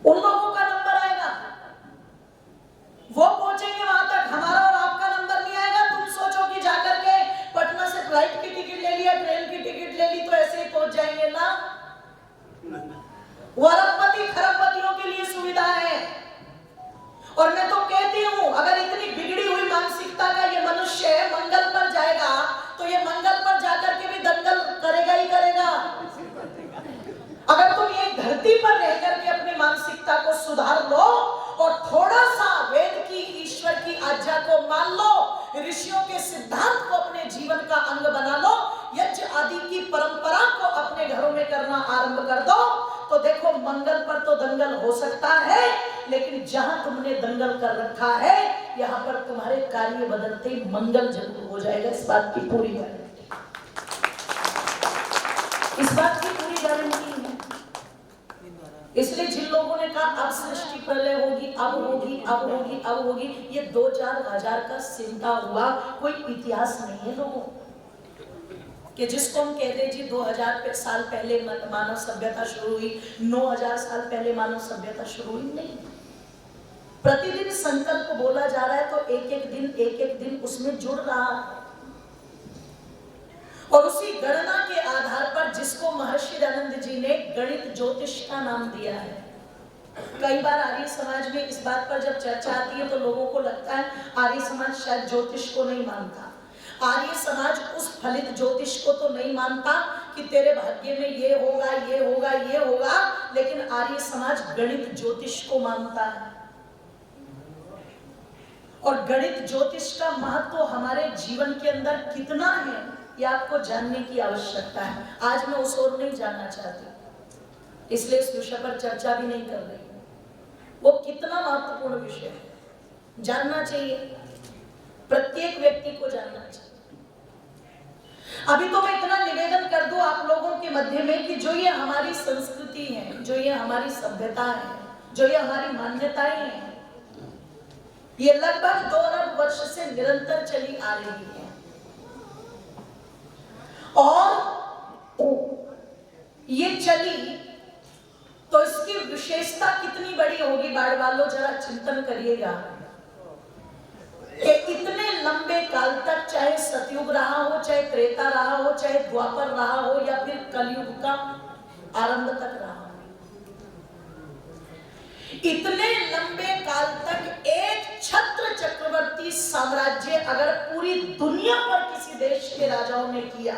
S3: उन लोगों का नंबर आएगा। वो पहुंचेंगे वहां तक, हमारा और आपका नंबर नहीं आएगा। तुम सोचो कि जाकर के पटना से फ्लाइट की टिकट ले लिया, ट्रेन की टिकट ले ली तो ऐसे ही पहुंच जाएंगे ना। वो अरबपति खरबपतियों के लिए सुविधा है। और मैं तो कहती हूं, अगर इतनी बिगड़ी हुई मानसिकता का ये मनुष्य मंगल पर जाएगा तो ये मंगल पर जाकर के भी दंगल करेगा ही करेगा। अगर तुम ये धरती पर रह करके अपनी मानसिकता को सुधार लो और थोड़ा सा वेद की, ईश्वर की आज्ञा को मान लो, ऋषियों के सिद्धांत को अपने जीवन का अंग बना लो, यज्ञ आदि की परंपरा को अपने घरों में करना आरंभ कर दो, तो देखो मंगल पर तो दंगल हो सकता है, लेकिन जहां तुमने दंगल कर रखा है यहां पर तुम्हारे कार्य बदलते ही मंगल जरूर हो जाएगा। इस बात की पूरी गारंटी, इस बात की पूरी गारंटी है। इसलिए जिन लोगों ने कहा अब सृष्टि प्रलय होगी, अब होगी, अब होगी, अब होगी, ये 2-4 हजार का सिमटा हुआ, कोई इतिहास नहीं है लोगों कि जिसको हम कहते जी 2000 साल पहले मानव सभ्यता शुरू हुई, 9000 साल पहले मानव सभ्यता शुरू हुई। नहीं, प्रतिदिन संकल्प बोला जा रहा है तो एक एक दिन उसमें जुड़ रहा है। और उसी गणना के आधार पर जिसको महर्षि दयानंद जी ने गणित ज्योतिष का नाम दिया है। कई बार आर्य समाज में इस बात पर जब चर्चा आती है तो लोगों को लगता है आर्य समाज शायद ज्योतिष को नहीं मानता। आर्य समाज उस फलित ज्योतिष को तो नहीं मानता कि तेरे भाग्य में ये होगा, ये होगा, ये होगा, लेकिन आर्य समाज गणित ज्योतिष को मानता है। और गणित ज्योतिष का महत्व हमारे जीवन के अंदर कितना है, ये आपको जानने की आवश्यकता है। आज मैं उस ओर नहीं जानना चाहती, इसलिए इस विषय पर चर्चा भी नहीं कर रही। वो कितना महत्वपूर्ण विषय है, जानना चाहिए, प्रत्येक व्यक्ति को जानना चाहिए। अभी तो मैं इतना निवेदन कर दूं आप लोगों के मध्य में कि जो ये हमारी संस्कृति है, जो ये हमारी सभ्यता है, जो ये हमारी मान्यताएं हैं, ये लगभग 2 अरब वर्ष से निरंतर चली आ रही है। और ये चली तो इसकी विशेषता कितनी बड़ी होगी, बाढ़ वालों जरा चिंतन करिएगा कि इतने लंबे काल तक, चाहे सतयुग रहा हो, चाहे त्रेता रहा हो, चाहे द्वापर रहा हो, या फिर कलयुग का आरंभ तक रहा हो, इतने लंबे काल तक एक छत्र चक्रवर्ती साम्राज्य अगर पूरी दुनिया पर किसी देश के राजाओं ने किया,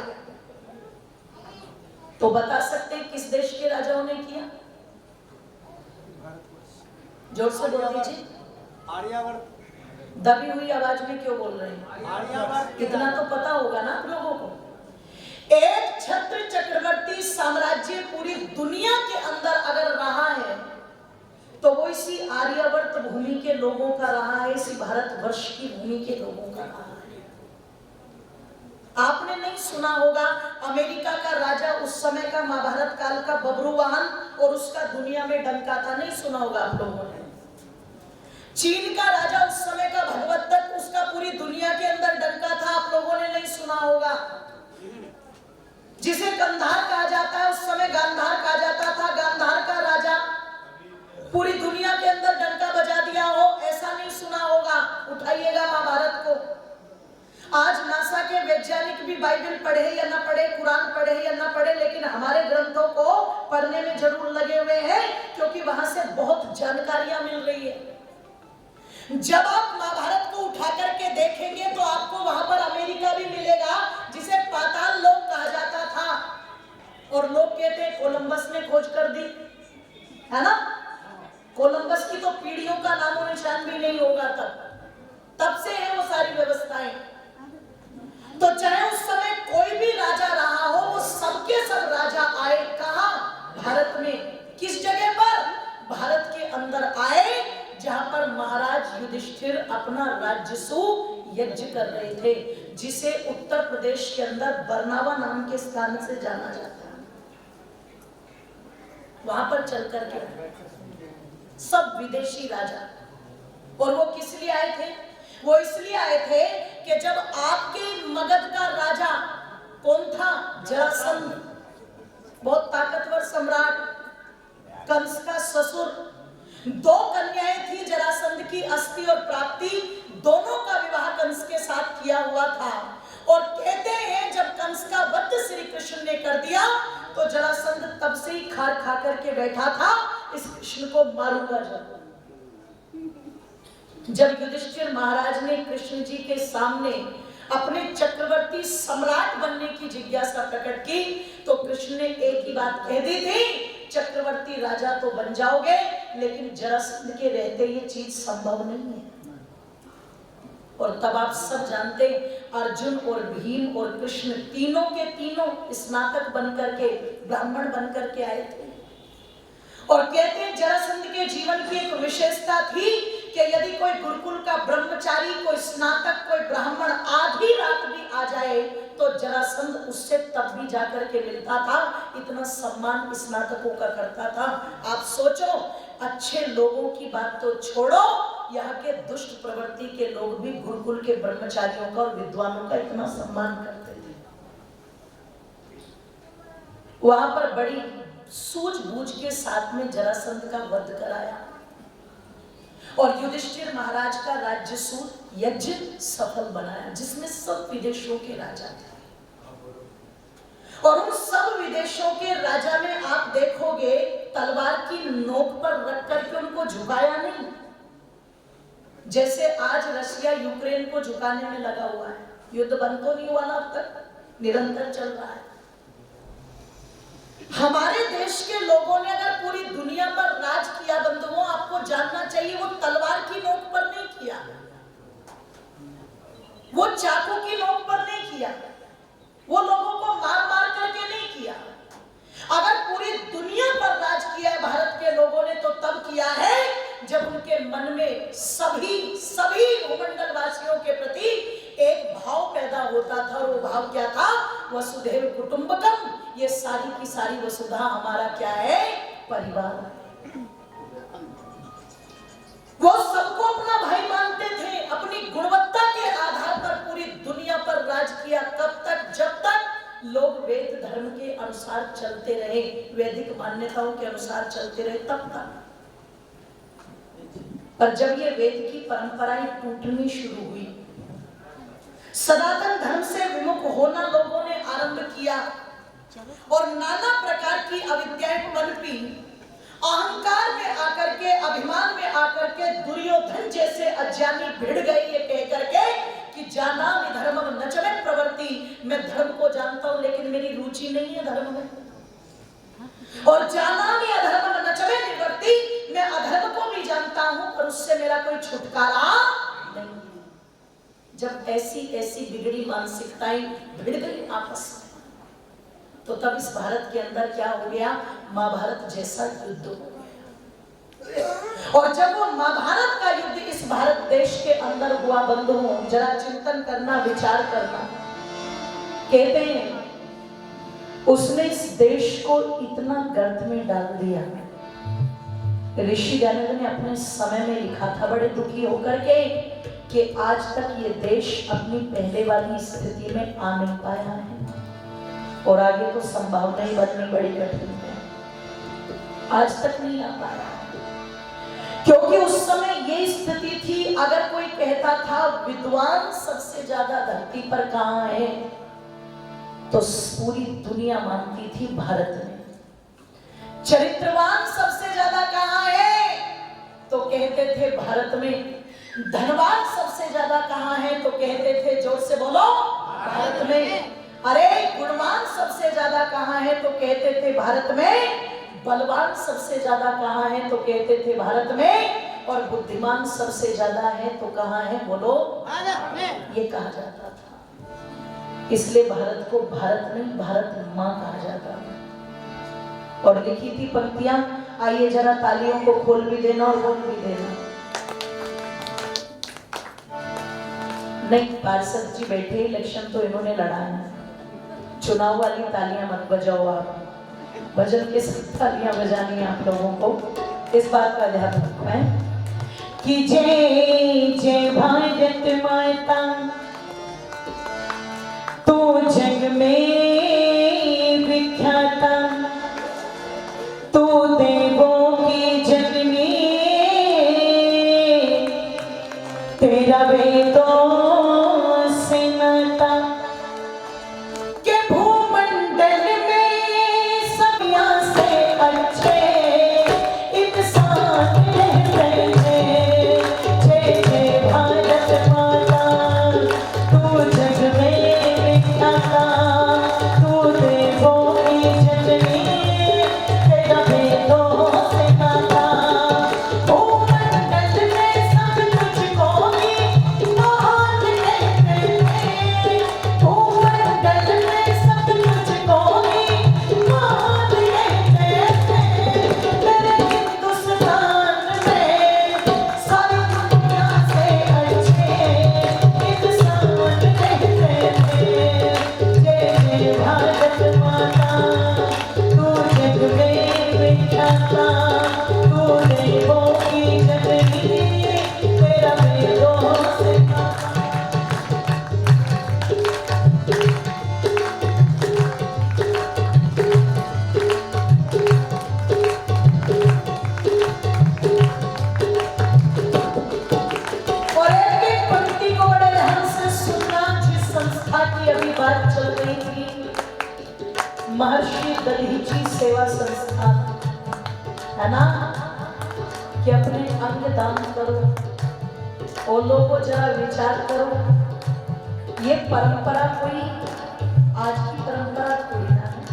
S3: तो बता सकते हैं किस देश के राजाओं ने किया? जोर से बोल दीजिए।
S4: आर्यावर्त।
S3: दबी हुई आवाज में क्यों बोल रहे हैं?
S4: आर्यावर्त।
S3: इतना तो पता होगा ना आप लोगों को। एक छत्र चक्रवर्ती साम्राज्य पूरी दुनिया के अंदर अगर रहा है, तो वो इसी आर्यावर्त भूमि के लोगों का रहा है, इसी भारतवर्ष की भूमि के लोगों का रहा है। आपने नहीं सुना होगा अमेरिका का राजा उस समय का महाभारत काल का बब्रुवाहन, और उसका दुनिया में डंका था, नहीं सुना होगा आप लोगों ने। चीन का राजा उस समय का भगवत, उसका पूरी दुनिया के अंदर डंका था, आप लोगों ने नहीं सुना होगा। जिसे गंधार कहा जाता है, उस समय गांधार कहा जाता था, गांधार का राजा पूरी दुनिया के अंदर डंका बजा दिया हो, ऐसा नहीं सुना होगा। उठाइएगा महाभारत को। आज नासा के वैज्ञानिक भी बाइबल पढ़े या ना पढ़े, कुरान पढ़े या ना पढ़े, लेकिन हमारे ग्रंथों को पढ़ने में जरूर लगे हुए हैं, क्योंकि वहां से बहुत जानकारियां मिल रही है। जब आप महाभारत को उठा करके देखेंगे तो आपको वहां पर अमेरिका भी मिलेगा, जिसे पाताल लोक कहा जाता था, और लोग कहते हैं कोलंबस ने खोज कर दी, है ना। कोलंबस की तो पीढ़ियों का नामो निशान भी नहीं होगा तब से है वो सारी व्यवस्थाएं। तो चाहे उस समय कोई भी राजा रहा हो, वो सबके सब राजा आए कहां? भारत में। किस जगह पर? भारत के अंदर आए, जहां पर महाराज युधिष्ठिर अपना राजसू यज्ञ कर रहे थे, जिसे उत्तर प्रदेश के अंदर बरनावा नाम के स्थान से जाना जाता है। वहां पर चल करके सब विदेशी राजा, और वो किस लिए आए थे? वो इसलिए आए थे कि जब आपके मगध का राजा कौन था? जरासंध, बहुत ताकतवर सम्राट, कंस का ससुर, 2 कन्याएं थी जरासंध की, अस्ति और प्राप्ति, दोनों का विवाह कंस के साथ किया हुआ था। और कहते हैं जब कंस का वध श्री कृष्ण ने कर दिया, तो जरासंध तब से ही खार खा करके बैठा था, इस कृष्ण को मारूंगा जरूर। जब युधिष्ठिर महाराज ने कृष्ण जी के सामने अपने चक्रवर्ती सम्राट बनने की जिज्ञासा प्रकट की, तो कृष्ण ने एक ही बात कह दी थी, चक्रवर्ती राजा तो बन जाओगे, लेकिन जरासंध के रहते ये चीज संभव नहीं है। और तब आप सब जानते, अर्जुन और भीम और कृष्ण तीनों के तीनों स्नातक बनकर के, ब्राह्मण बनकर के आए थे। और कहते हैं जरासंध के जीवन की एक विशेषता थी कि यदि कोई गुरुकुल का ब्रह्मचारी, कोई स्नातक, कोई ब्राह्मण आधी रात भी आ जाए, तो जरासंध उससे तब भी जाकर के मिलता था। इतना सम्मान स्नातकों का करता था। आप सोचो, अच्छे लोगों की बात तो छोड़ो, यहाँ के दुष्ट प्रवृत्ति के लोग भी गुरुकुल के ब्रह्मचारियों का और विद्वानों का इतना सम्मान करते थे। वहां पर बड़ी सूझबूझ के साथ में जरासंध का वध कराया, और युधिष्ठिर महाराज का राज्यसूत यज्ञ सफल बनाया, जिसमें सब विदेशों के राजा थे। और उन सब विदेशों के राजा में आप देखोगे, तलवार की नोक पर रख करके उनको झुकाया नहीं, जैसे आज रशिया यूक्रेन को झुकाने में लगा हुआ है। युद्ध बंद तो नहीं हुआ ना अब तक, निरंतर चल रहा है। हमारे देश के लोगों ने अगर पूरी दुनिया पर राज किया बंधुओं, आपको जानना चाहिए वो तलवार की नोक पर नहीं किया, वो चाकू की नोक पर नहीं किया, वो लोगों को मार मार करके नहीं किया। अगर पूरी दुनिया पर राज किया है भारत के लोगों ने तो तब किया है जब उनके मन में सभी भूमंडल वासियों के प्रति एक भाव पैदा होता था। और वो भाव क्या था? वसुधैव कुटुंबकम, ये सारी की सारी वसुधा हमारा क्या है? परिवार। वो सबको अपना भाई मानते थे, अपनी गुणवत्ता के आधार पर पूरी दुनिया पर राज किया। कब तक? जब तक लोग वेद धर्म के अनुसार चलते रहे, वैदिक मान्यताओं के अनुसार चलते रहे, तब तक। पर जब ये वेद की परंपराएं टूटनी शुरू हुई, सनातन धर्म से विमुख होना लोगों ने आरंभ किया और नाना प्रकार की अविद्याएं पनपी, अहंकार में आकर के, अभिमान में आकर के दुर्योधन जैसे अज्ञानी भिड़ गए ये कहकर के कि जानामि धर्मम न च मे प्रवृत्ति, मैं धर्म को जानता हूं लेकिन मेरी रुचि नहीं है धर्म में। और जानामि अधर्मम न च मे निवृत्ति, मैं अधर्म को भी जानता हूं पर उससे मेरा कोई छुटकारा नहीं। जब ऐसी ऐसी बिगड़ी मानसिकताएं भिड़ गई आपस में, तो तब इस भारत के अंदर क्या हो गया? महाभारत जैसा युद्ध हो गया। और जब वो महाभारत का युद्ध इस भारत देश के अंदर हुआ बंधुओं, जरा चिंतन करना, विचार करना। कहते हैं उसने इस देश को इतना गर्त में डाल दिया। ऋषि गणों ने अपने समय में लिखा था बड़े दुखी होकर के कि आज तक ये देश अपनी पहले वाली स्थिति में आ नहीं पाया है और आगे तो संभावना ही बननी बड़ी कठिन है। आज तक नहीं आ पाया क्योंकि उस समय ये स्थिति थी, अगर कोई कहता था विद्वान सबसे ज्यादा धरती पर कहां है, तो पूरी दुनिया मानती थी भारत में। चरित्रवान सबसे ज्यादा कहां है, तो कहते थे भारत में। धनवान सबसे ज्यादा कहां है, तो कहते थे, जोर से बोलो, भारत में। अरे गुणवान सबसे ज्यादा कहां है, तो कहते थे भारत में। बलवान सबसे ज्यादा कहां है, तो कहते थे भारत में। और बुद्धिमान सबसे ज्यादा है तो कहां है, बोलो, भारत में। ये कहा जाता था। इसलिए भारत को भारत नहीं, भारत मां कहा जाता है। और लिखी थी पंक्तियां, आइए जरा तालियों को खोल भी देना और बोल भी देना। नहीं, पार्षद जी बैठे, इलेक्शन तो इन्होंने लड़ा है, चुनाव वाली तालियां मत बजाओ आप, भजन के साथ तालियां बजानी है आप लोगों को। इस बात का ध्यान रखना है कि जय जय भारत माता, तू जग में विख्याता, तू देवों की जननी, तेरा वेदों से नाता, के भूमंडल में सबिया से अच्छे इंसान रहते हैं। जय जय भारत माता, तू जग में विख्याता, तू देवों की जननी, तेरा वेदों से नाता, भूमंडल में सब तुझको ही महान कहते हैं। भूमंडल में सब तुझको ही महान कहते हैं। मेरे हिंदुस्तान में सारी दुनिया से अच्छे इंसान रहते हैं। जय जय भारत माता, तू जग में विख्याता, तू देवों की जननी, तेरा वेदों से नाता। और एक एक पंक्ति को बड़े ध्यान से सुनना। जिस संस्था की अभी बात चल रही थी, महर्षि दधीची सेवा संस्था, है ना, कि अपने अंग दान करो। और लोगों जरा विचार करो, ये परंपरा कोई आज की परंपरा थोड़ी ना है,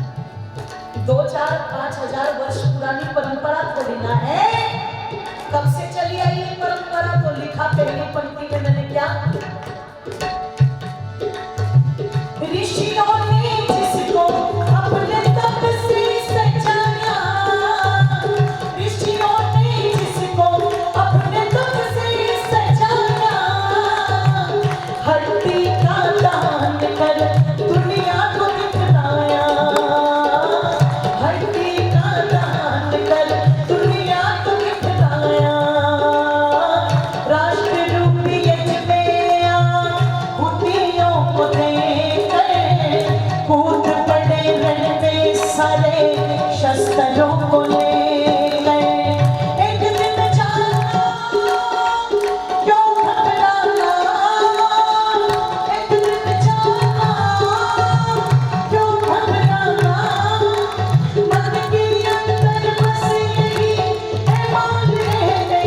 S3: 2, 4, 5 हजार वर्ष पुरानी परंपरा थोड़ी ना है। कब से चली आई ये परंपरा? तो लिखा पहली पंक्ति में मैंने क्या, ऋषियों ने जिसको अपने तप से सजाया, ऋषियों ने जिसको अपने तप से सजाया, हड्डी का दान कर दुनिया को दिखलाया, हड्डी का दान कर दुनिया को दिखलाया, राष्ट्र रूपी यज्ञ में आहुतियों को देकर कूद पड़े रण में सारे शस्त्रों को लेकर, एक दिन जाना क्यों घबराना, एक दिन जाना क्यों घबराना, मन के अंदर बस यही ईमान रहते,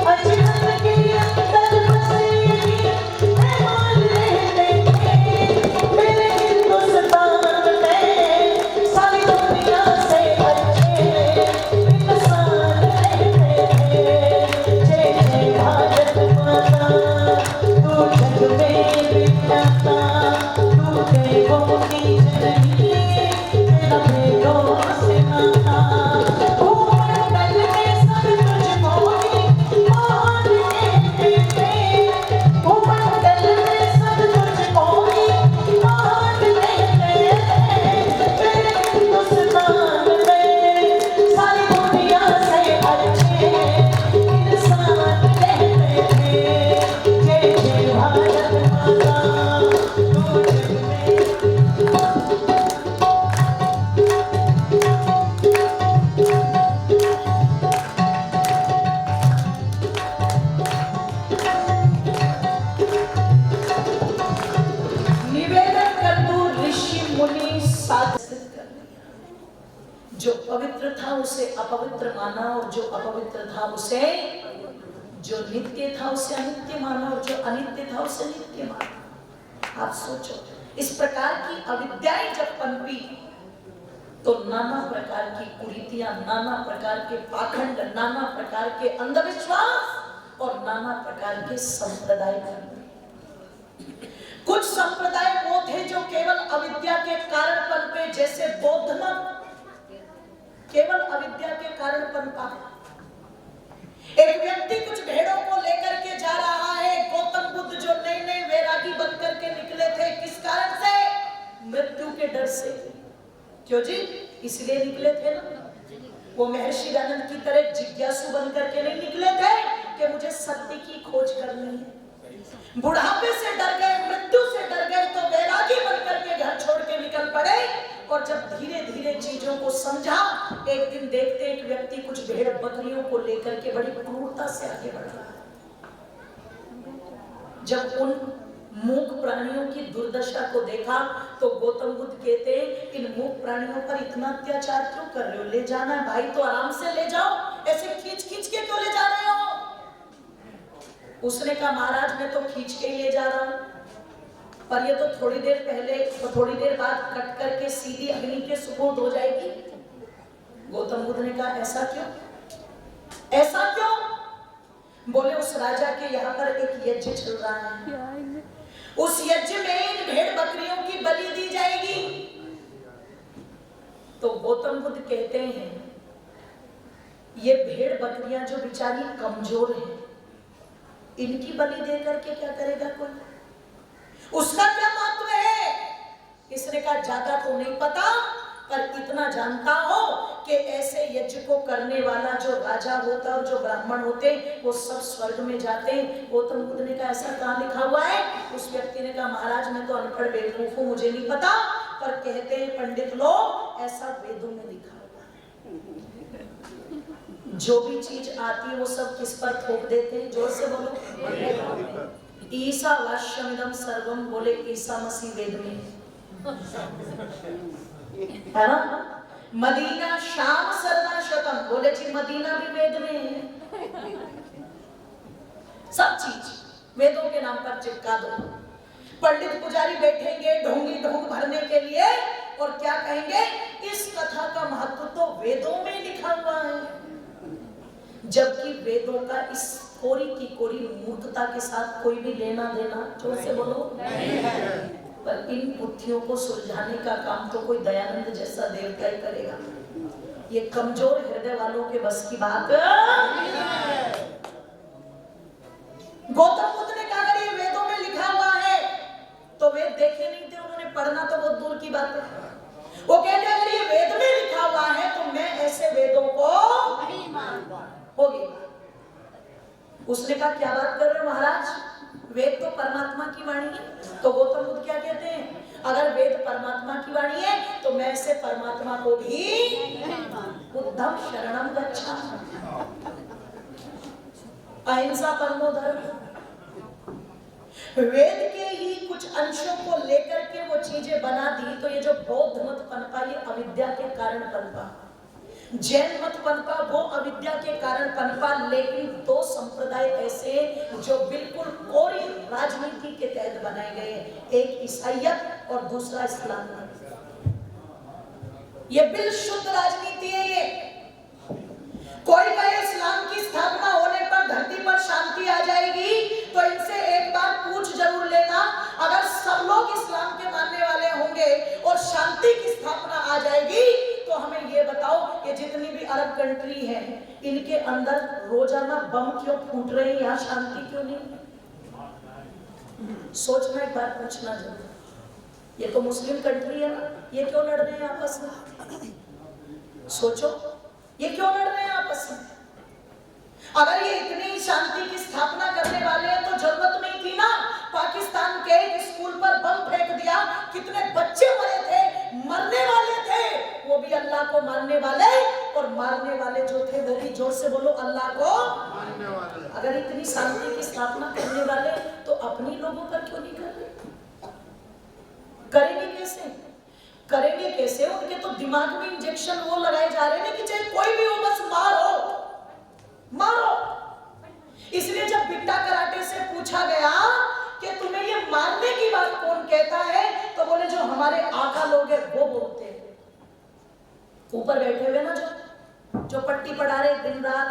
S3: अजनब के अंदर बस यही ईमान रहते, मेरे हिंदुस्तान में सारी दुनिया से अच्छे इंसान रहते हैं। जय जय भारत माता, तू जग में विख्याता, तू देवों की जननी, तेरा भेदों से नाता, भूमंडल में सब तुझको ही मान लेते हैं, भूमंडल में सब तुझको ही मान लेते हैं, तेरे हिंदुस्तान में सारी दुनिया से अच्छे इंसान रहते हैं। जय जय भारत माता, तू जग में निवेदन कर दूं ऋषि मुनि साधसित कर लिया। जो पवित्र था उसे अपवित्र माना, और जो अपवित्र था उसे, जो नित्य था उसे अनित्य माना, और जो अनित्य था उसे नित्य माना। आप सोचो, इस प्रकार की अविद्याएं जब पनपी तो नाना प्रकार की कुरीतियां, नाना प्रकार के पाखंड, नाना प्रकार के अंधविश्वास और नाना प्रकार के संप्रदाय बने। कुछ संप्रदाय वो थे जो केवल अविद्या के कारण पनपे, जैसे बौद्ध मत केवल अविद्या के कारण पनपा। एक व्यक्ति कुछ भेड़ों को लेकर के जा रहा है, गौतम बुद्ध जो नए नए वैरागी बनकर के निकले थे, किस कारण से? मृत्यु के डर से। क्यों जी? इसलिए निकले थे ना, वो महर्षि आनंद की तरह जिज्ञासु बनकर के नहीं निकले थे कि मुझे सत्य की खोज करनी है। बुढ़ापे से डर गए, मृत्यु से डर गए, तो वैरागी बनकर के घर छोड़ के निकल पड़े। और जब धीरे धीरे चीजों को समझा, एक दिन देखते एक व्यक्ति कुछ भेड़ बकरियों को लेकर के बड़ी क्रूरता से आगे बढ़ रहा है। जब उन मूक प्राणियों की दुर्दशा को देखा तो गौतम बुद्ध कहते हैं, इन मूक प्राणियों पर इतना अत्याचार क्यों कर रहे हो? ले जाना है भाई तो आराम से ले जाओ, ऐसे खींच खींच के क्यों ले जा रहे हो? उसने कहा, महाराज मैं तो खींच के ही ले जा रहा हूं, पर ये तो थोड़ी देर पहले तो थोड़ी देर बाद कट करके सीधी अग्नि के सुपुर्द हो जाएगी। गौतम बुद्ध ने कहा, ऐसा क्यों? ऐसा क्यों? बोले, उस राजा के यहाँ पर एक यज्ञ चल रहा है, उस यज्ञ में इन भेड़ बकरियों की बलि दी जाएगी। तो गौतम बुद्ध कहते हैं, ये भेड़ बकरियां जो बेचारी कमजोर हैं, इनकी बलि दे करके क्या करेगा कोई? उसका क्या महत्व है? इसने कहा, ज्यादा तो नहीं पता, पर इतना जानता हो कि ऐसे यज्ञ को करने वाला जो राजा होता है और जो ब्राह्मण होते वो सब स्वर्ग में जाते हैं। गौतम बुद्ध ने कहा, ऐसा कहाँ लिखा हुआ है? उस व्यक्ति ने कहा, महाराज मैं तो अनपढ़ बेवकूफ हूँ, मुझे नहीं पता, पर कहते हैं पंडित लोग ऐसा वेदों में लिखा हुआ है। जो भी चीज आती है वो सब किस पर थोप देते हैं? जोर से बोलो। ईसा वाश्यमिदम सर्वम, बोले ईसा मसीह वेद में है ना। मदीना शाम सरदा शतम, बोले जी मदीना भी वेद में है। सब चीज वेदों के नाम पर चिपका दो। पंडित पुजारी बैठेंगे ढोंगी ढोंग भरने के लिए और क्या कहेंगे, इस कथा का महत्व तो वेदों में लिखा हुआ है, जबकि वेदों का इस कोरी की कोरी मूर्खता के साथ कोई भी लेना देना, जोर से बोलो, नहीं है। पर इन बुद्धियों को सुलझाने का काम तो कोई दयानंद जैसा देवता ही करेगा। ये कमजोर हृदय वालों के बस की बात नहीं है। गौतम बुद्ध ने कहा अगर ये वेदों में लिखा हुआ है तो वेद देखे नहीं थे उन्होंने, पढ़ना तो बहुत दूर की बात है। वो कहते अगर ये वेद में लिखा हुआ है तो मैं ऐसे वेदों को नहीं मानता। हो गई। उसने कहा क्या बात कर रहे हो महाराज, वेद तो परमात्मा की वाणी है। तो गौतम बुद्ध क्या कहते हैं, अगर वेद परमात्मा की वाणी है तो मैं ऐसे परमात्मा को भी बुद्धं शरणं गच्छामि। अहिंसा परमो धर्म। वेद के ही कुछ अंशों को लेकर के वो चीजें बना दी, तो ये जो बौद्ध मत पनपा ये अविद्या के कारण पनपा, जैन मत पनपा वो अविद्या के कारण पनपा। लेकिन दो संप्रदाय ऐसे जो बिल्कुल कोरी राजनीति के तहत बनाए गए, एक ईसाईयत और दूसरा इस्लाम। ये बिल्कुल शुद्ध राजनीति है। ये कोई कहे इस्लाम की स्थापना होने पर धरती पर शांति आ जाएगी, तो इनसे एक बार पूछ जरूर लेना, अगर सब लोग इस्लाम के मानने वाले होंगे और शांति की स्थापना आ जाएगी तो हमें ये बताओ कि जितनी भी अरब कंट्री है इनके अंदर रोजाना बम क्यों फूट रहे हैं, यहाँ शांति क्यों नहीं? सोचना एक बार, पूछना जरूर। ये तो मुस्लिम कंट्री है ना, ये क्यों लड़ रहे हैं आपस में? सोचो, ये क्यों लड़ रहे हैं आपस में? अगर ये इतनी शांति की स्थापना करने वाले हैं तो जरूरत नहीं थी ना पाकिस्तान के एक स्कूल पर बम फेंक दिया, कितने बच्चे मरे थे, मरने वाले थे, वो भी अल्लाह को मानने वाले, और मारने वाले जो थे वो भी, जोर से बोलो, अल्लाह को मानने वाले। अगर इतनी शांति की स्थापना करने वाले तो अपनी लोगों पर क्यों नहीं कर रहे? करेंगे कैसे? करेंगे कैसे? उनके तो दिमाग में इंजेक्शन वो लगाए जा रहे हैं कि चाहे कोई भी हो बस मारो मारो। इसलिए जब बिट्टा कराटे से पूछा गया कि तुम्हें ये मारने की बात कौन कहता है, तो बोले जो हमारे आका लोग हैं वो बोलते हैं। ऊपर बैठे हुए ना जो पट्टी पढ़ा रहे दिन रात,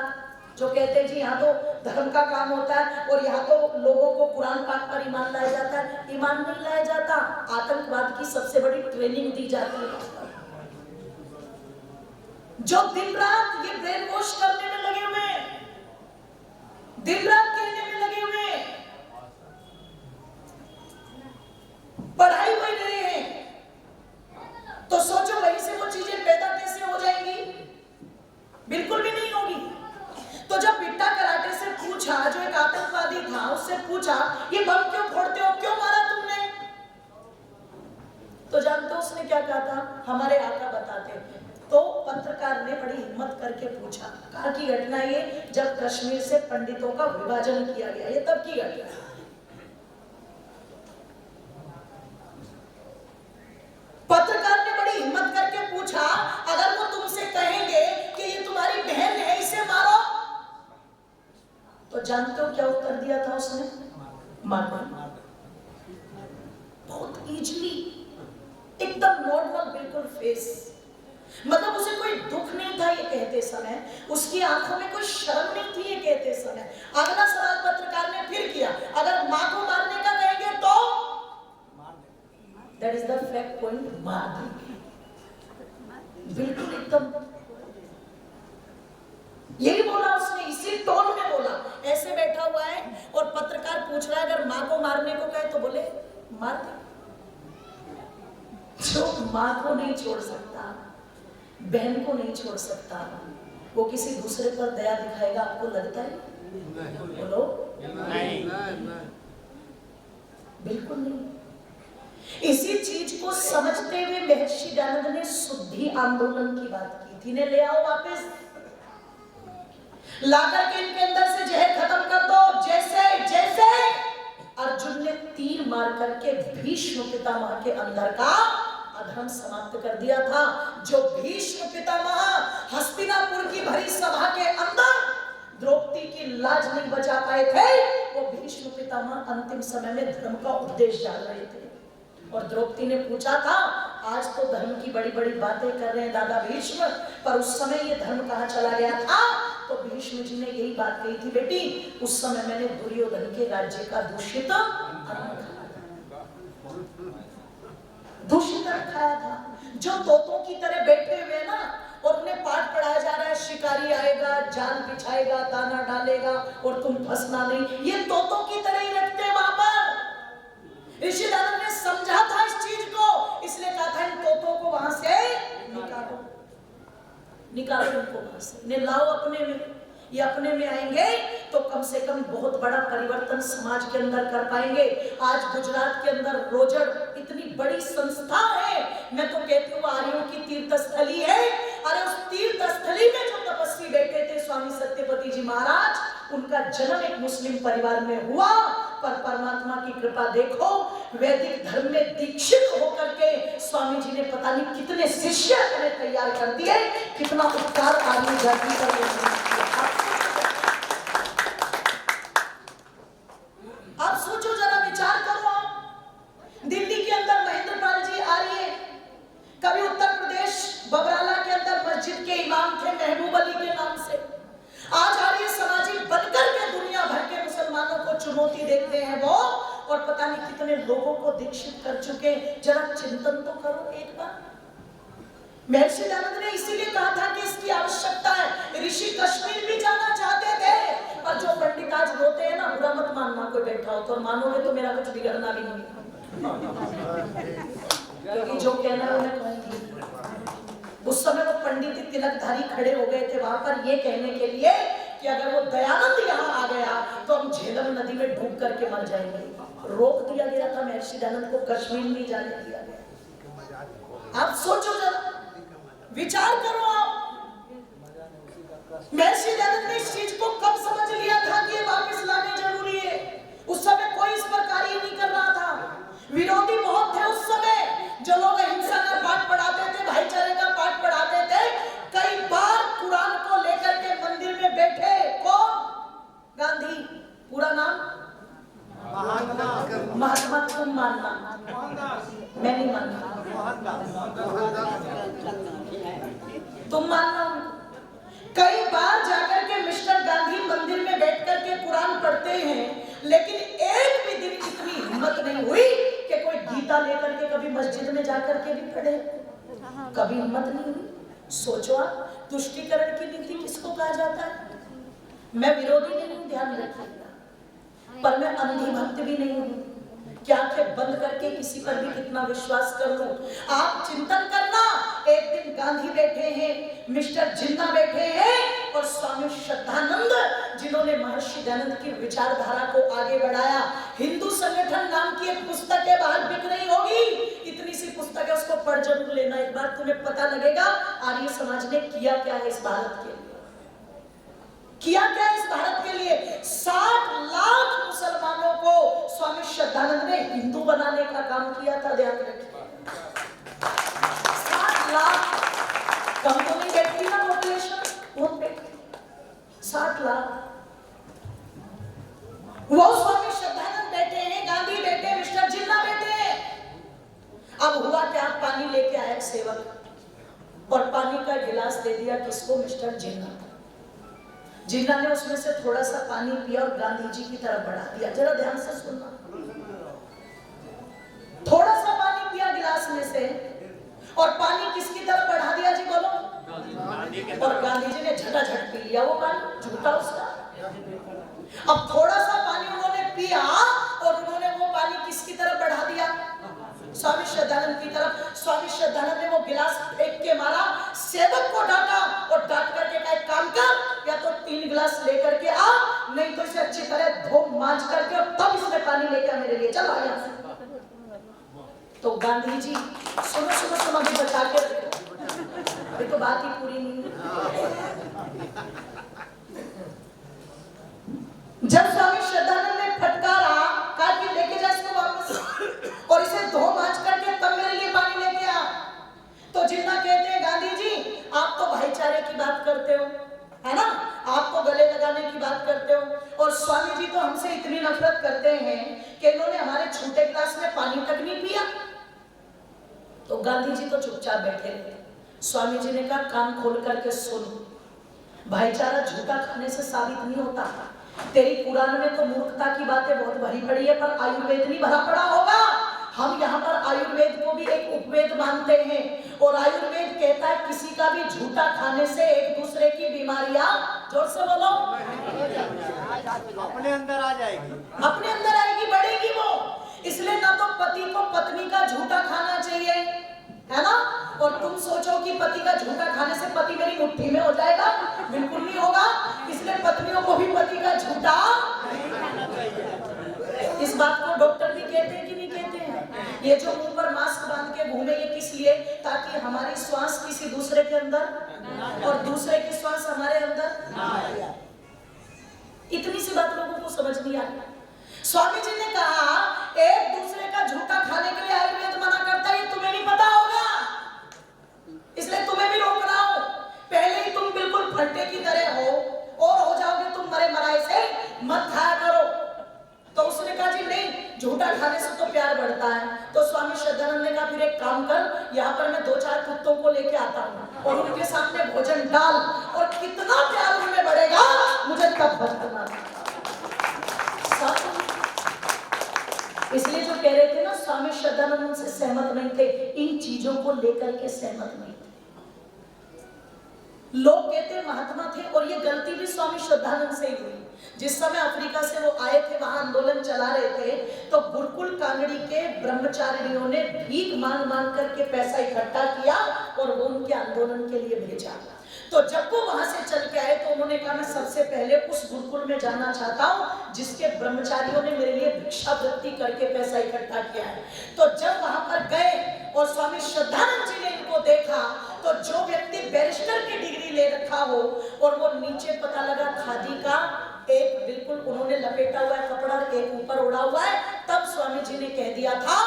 S3: जो कहते हैं जी यहाँ तो धर्म का काम होता है और यहाँ तो लोगों को कुरान पाक पर ईमान लाया जाता है। ईमान नहीं लाया जाता, आतंकवाद की सबसे बड़ी ट्रेनिंग दी जाती है। जो दिन रात ये ब्रेन वॉश करने में लगे हुए हैं, दिन रात कहने में लगे हुए हैं, पढ़ाई हो रहे हैं, तो सोचो वहीं से वो चीजें पैदा कैसे हो जाएंगी? बिल्कुल भी नहीं होगी। तो जब बिट्टा कराटे से पूछा, जो एक आतंकवादी था, उससे पूछा ये बम क्यों फोड़ते हो, क्यों मारा तुमने? तो जानते हो उसने क्या कहा था? हमारे आका बताते थे। तो पत्रकार ने बड़ी हिम्मत करके पूछा, कहा की घटना ये जब कश्मीर से पंडितों का विभाजन किया गया, ये तब की घटना है। पत्रकार ने बड़ी हिम्मत करके पूछा, अगर वो तुमसे कहेंगे कि ये तुम्हारी बहन है इसे मारो, तो जानते हो क्या उत्तर दिया था उसने? मारना। बहुत इजीली, एकदम नॉर्मल, बिल्कुल फेस, मतलब उसे कोई दुख नहीं था ये कहते समय, उसकी आंखों में कोई शर्म नहीं थी ये कहते समय। अगला सवाल पत्रकार ने फिर किया, अगर मां को मारने का कहेंगे तो that is the fact point, मार देंगे। बिल्कुल एकदम यही बोला उसने, इसी टोन में बोला। ऐसे बैठा हुआ है और पत्रकार पूछ रहा है अगर मां को मारने को कहे तो बोले मार दे। जो मां को नहीं छोड़ सकता, बहन को नहीं छोड़ सकता, वो किसी दूसरे पर दया दिखाएगा, आपको लगता है? बोलो नहीं, बिल्कुल नहीं। इसी चीज को समझते हुए महर्षि दयानंद ने शुद्धि आंदोलन की बात की थी। ने ले आओ वापस, लाकर के इनके अंदर से जहर खत्म कर दो। जैसे जैसे अर्जुन ने तीर मार करके भीष्म पितामह के अंदर का अधर्म समाप्त कर दिया था, जो भीष्म पितामह हस्तिनापुर की भरी सभा के अंदर द्रौपदी की लाज नहीं बचा पाए थे, वो भीष्म पितामह अंतिम समय में धर्म का उपदेश डाल रहे थे और द्रौपदी ने पूछा था, आज तो धर्म की बड़ी बड़ी बातें कर रहे हैं दादा भीष्म, पर उस समय ये धर्म कहाँ चला गया था? तो भीष्म जी ने यही बात कही थी, बेटी उस समय मैंने दुर्योधन के राज्य का दूषित खाया था। जो तोतों की तरह बैठे हुए ना और उन्हें पाठ पढ़ाया जा रहा है, शिकारी आएगा, जाल बिछाएगा, दाना डालेगा और तुम फंसना नहीं, ये तोतों की तरह ही रखते हैं वहां पर। ऋषि दानव ने समझा था इस चीज को, इसलिए कहा था इन तोतों को वहां से निकालो इनको वहां से, इन्हें लाओ अपने में। ये अपने में आएंगे तो कम से कम बहुत बड़ा परिवर्तन समाज के अंदर कर पाएंगे। आज गुजरात के अंदर रोजड़ इतनी बड़ी संस्था है, मैं तो कहती हूँ आर्यों की तीर्थ स्थली है। अरे उस तीर्थ स्थली में जो तपस्वी बैठे थे स्वामी सत्यपति जी महाराज, उनका जन्म एक मुस्लिम परिवार में हुआ, पर परमात्मा की कृपा देखो, वैदिक धर्म में दीक्षित होकर के स्वामी जी ने पता नहीं कितने शिष्य तैयार कर दिए, कितना उपकार आर्य जाति पर। आप सोचो जरा, विचार करो। आप दिल्ली के अंदर महेंद्रपाल जी आर्य, कभी उत्तर प्रदेश बबराला के अंदर मस्जिद के इमाम थे महबूब अली के नाम से। आज आर्य सामाजिक बनकर के दुनिया भर के मुसलमानों को चुनौती देते हैं वो, और पता नहीं कितने लोगों को दीक्षित कर चुके। जरा चिंतन तो करो एक बार। महर्षि दयानंद ने इसीलिए कहा था कि इसकी आवश्यकता है। ऋषि कश्मीर भी जाना चाहते थे, पर जो पंडित आज रोते हैं ना, बुरा मत मानना कोई बैठा हो तो, मानोगे तो मेरा कुछ बिगड़ना भी नहीं, क्योंकि जो कहना है मैं कहूंगी। उस समय वो पंडित तिलकधारी खड़े हो गए थे वहां पर ये कहने के लिए कि अगर वो दयानंद यहाँ आ गया तो हम झेलम नदी में डूब करके मर जाएंगे। रोक दिया गया था महर्षि दयानंद को, कश्मीर नहीं जाने दिया गया। आप सोचो जरा, विचार करो आप। महर्षि दयानंद ने इस चीज को कब समझ लिया था कि ये वापस लाने जरूरी है? उस समय कोई इस पर कार्य नहीं कर रहा था। विरोधी बहुत थे उस समय, जो लोग अहिंसा का पाठ पढ़ाते थे, भाईचारे का पाठ पढ़ाते थे। कई बार कुरान को लेकर के मंदिर में बैठे कौन? गांधी। पूरा नाम महात्मा। तुम मानना, मैं नहीं मानना, तुम मानना। कई बार जाकर के मिस्टर गांधी मंदिर में बैठ करके कुरान पढ़ते हैं, लेकिन एक भी दिन इतनी हिम्मत नहीं हुई कि कोई गीता लेकर के कभी मस्जिद में जाकर के भी पढ़े। कभी हिम्मत नहीं हुई। सोचो आप, तुष्टीकरण की नीति किसको कहा जाता है? मैं विरोधी नहीं हूं, ध्यान रखिएगा, पर मैं अंधी भक्त भी नहीं हूं कि आंखें बंद करके किसी पर भी कितना विश्वास कर लूं। आप चिंतन करना, एक दिन गांधी बैठे हैं, मिस्टर जिन्ना बैठे हैं, और स्वामी श्रद्धानंद जिन्होंने महर्षि दयानंद की विचारधारा को आगे बढ़ाया। हिंदू संगठन नाम की एक पुस्तक है, बाहर बिक रही होगी, इतनी सी पुस्तक है, उसको पढ़ जरूर लेना एक बार, तुम्हें पता लगेगा आर्य समाज ने किया क्या है इस भारत के लिए। किया क्या इस भारत के लिए? 60 लाख मुसलमानों को स्वामी श्रद्धानंद ने हिंदू बनाने का काम किया था, ध्यान रखिए। 60 लाख कम तो नहीं बैठती ना पॉपुलेशन, बहुत बैठती। 60 लाख। वो स्वामी श्रद्धानंद बैठे हैं, गांधी बैठे, मिस्टर जिन्ना बैठे हैं। अब हुआ क्या? पानी लेके आया सेवक और पानी का गिलास दे दिया किसको? मिस्टर जिन्ना। जिन्ना ने उसमें से थोड़ा सा पानी पिया और गांधी जी की तरफ बढ़ा दिया। जरा ध्यान से सुनना, थोड़ा सा पानी पिया गिलास में से और पानी किसकी तरफ बढ़ा दिया जी बोलो? और गांधी जी ने झटाझट पी लिया वो पानी, झूठा उसका। अब थोड़ा सा पानी उन्होंने पिया और उन्होंने वो पानी किसकी तरफ बढ़ा दिया? स्वामी श्रद्धानंद की तरफ। स्वामी श्रद्धानंद ने वो गिलास फेंक के मारा, सेवक को डांटा और डांट करके कहा एक काम कर, या तो 3 गिलास लेकर के आ, नहीं तो इसे अच्छी तरह धो मांज करके और तब इसमें पानी लेकर मेरे लिए चल आया। तो गांधी जी सुनो सुनो सुनो, अभी बचा के अभी तो बात ही पूरी नहीं। जब स्वामी श्रद्धानंद ने फटकारा, कहा कि लेके जा इसको वापस और इसे धो मांज करके तब मेरे लिए पानी लेके आ, तो जिन्ना कहते हैं गांधी जी आप तो भाईचारे की बात करते हो, है ना, आप तो गले लगाने की बात करते हो, और स्वामी जी तो हमसे इतनी नफरत करते हैं कि इन्होंने हमारे छोटे गिलास में पानी तक नहीं पिया। तो गांधी जी तो चुपचाप बैठे रहे। स्वामी जी ने कहा कान खोल करके सुन, भाईचारा झूठा खाने से साबित नहीं होता। तेरी कुरान में तो मूर्खता की बातें बहुत भरी पड़ी है, पर आयुर्वेद नहीं भरा पड़ा होगा। हम यहाँ पर आयुर्वेद को भी एक उपवेद मानते हैं और आयुर्वेद कहता है किसी का भी झूठा खाने से एक दूसरे की बीमारियां, जोर से बोलो,
S4: अपने अंदर आ जाएगी,
S3: अपने अंदर आएगी, बढ़ेगी वो। इसलिए ना तो पति को पत्नी का झूठा खाना चाहिए, है ना। और तुम सोचो कि पति का झूठा खाने से पति मेरी मुट्ठी में हो जाएगा, बिल्कुल नहीं होगा। इसलिए पत्नियों को भी पति का झूठा, इस बात को डॉक्टर भी कहते हैं कि नहीं कहते हैं। ये जो मुंह पर मास्क बांध के घूमे, ये किस लिए? ताकि हमारी श्वास किसी दूसरे के अंदर और दूसरे की श्वास हमारे अंदर ना आए। इतनी सी बात लोगों को समझ नहीं आई। स्वामी जी ने कहा एक दूसरे का झूठा खाने के लिए आयुर्वेद मना करता है, ये तुम्हें नहीं पता होगा, इसलिए तुम्हें भी रोक रहा हूं। पहले ही तुम बिल्कुल फट्टे की तरह हो और हो जाओगे तुम मरे मराए से, मत खाया करो। तो उसने कहा जी नहीं, झूठा खाने से तो प्यार बढ़ता है। तो स्वामी श्रद्धानंद ने कहा फिर एक काम कर, यहाँ पर मैं 2-4 कुत्तों को लेके आता हूँ और उनके सामने भोजन डाल, और कितना प्यार उनमें बढ़ेगा मुझे तब बताना। इसलिए जो कह रहे थे ना स्वामी श्रद्धानंद उनसे सहमत नहीं थे, इन चीजों को लेकर के सहमत नहीं थे। लोग कहते महात्मा थे, और ये गलती भी स्वामी श्रद्धानंद से ही हुई। जिस समय अफ्रीका से वो आए थे, वहां आंदोलन चला रहे थे, तो गुरुकुल कांगड़ी के ब्रह्मचारिणियों ने भीख मांग मांग करके पैसा इकट्ठा किया और वो उनके आंदोलन के लिए भेजा। तो जब वो वहां से चल के आए तो उन्होंने कहा मैं सबसे पहले उस गुरुकुल में जाना चाहता हूँ जिसके ब्रह्मचारियों ने मेरे लिए भिक्षावृत्ति करके पैसा इकट्ठा किया है। तो जब वहां पर गए और स्वामी श्रद्धानंद जी ने इनको देखा, तो जो व्यक्ति बैरिस्टर की डिग्री ले रखा हो और वो नीचे पता लगा खादी का एक बिल्कुल उन्होंने लपेटा हुआ है कपड़ा, एक ऊपर उड़ा हुआ है, तब स्वामी जी ने कह दिया था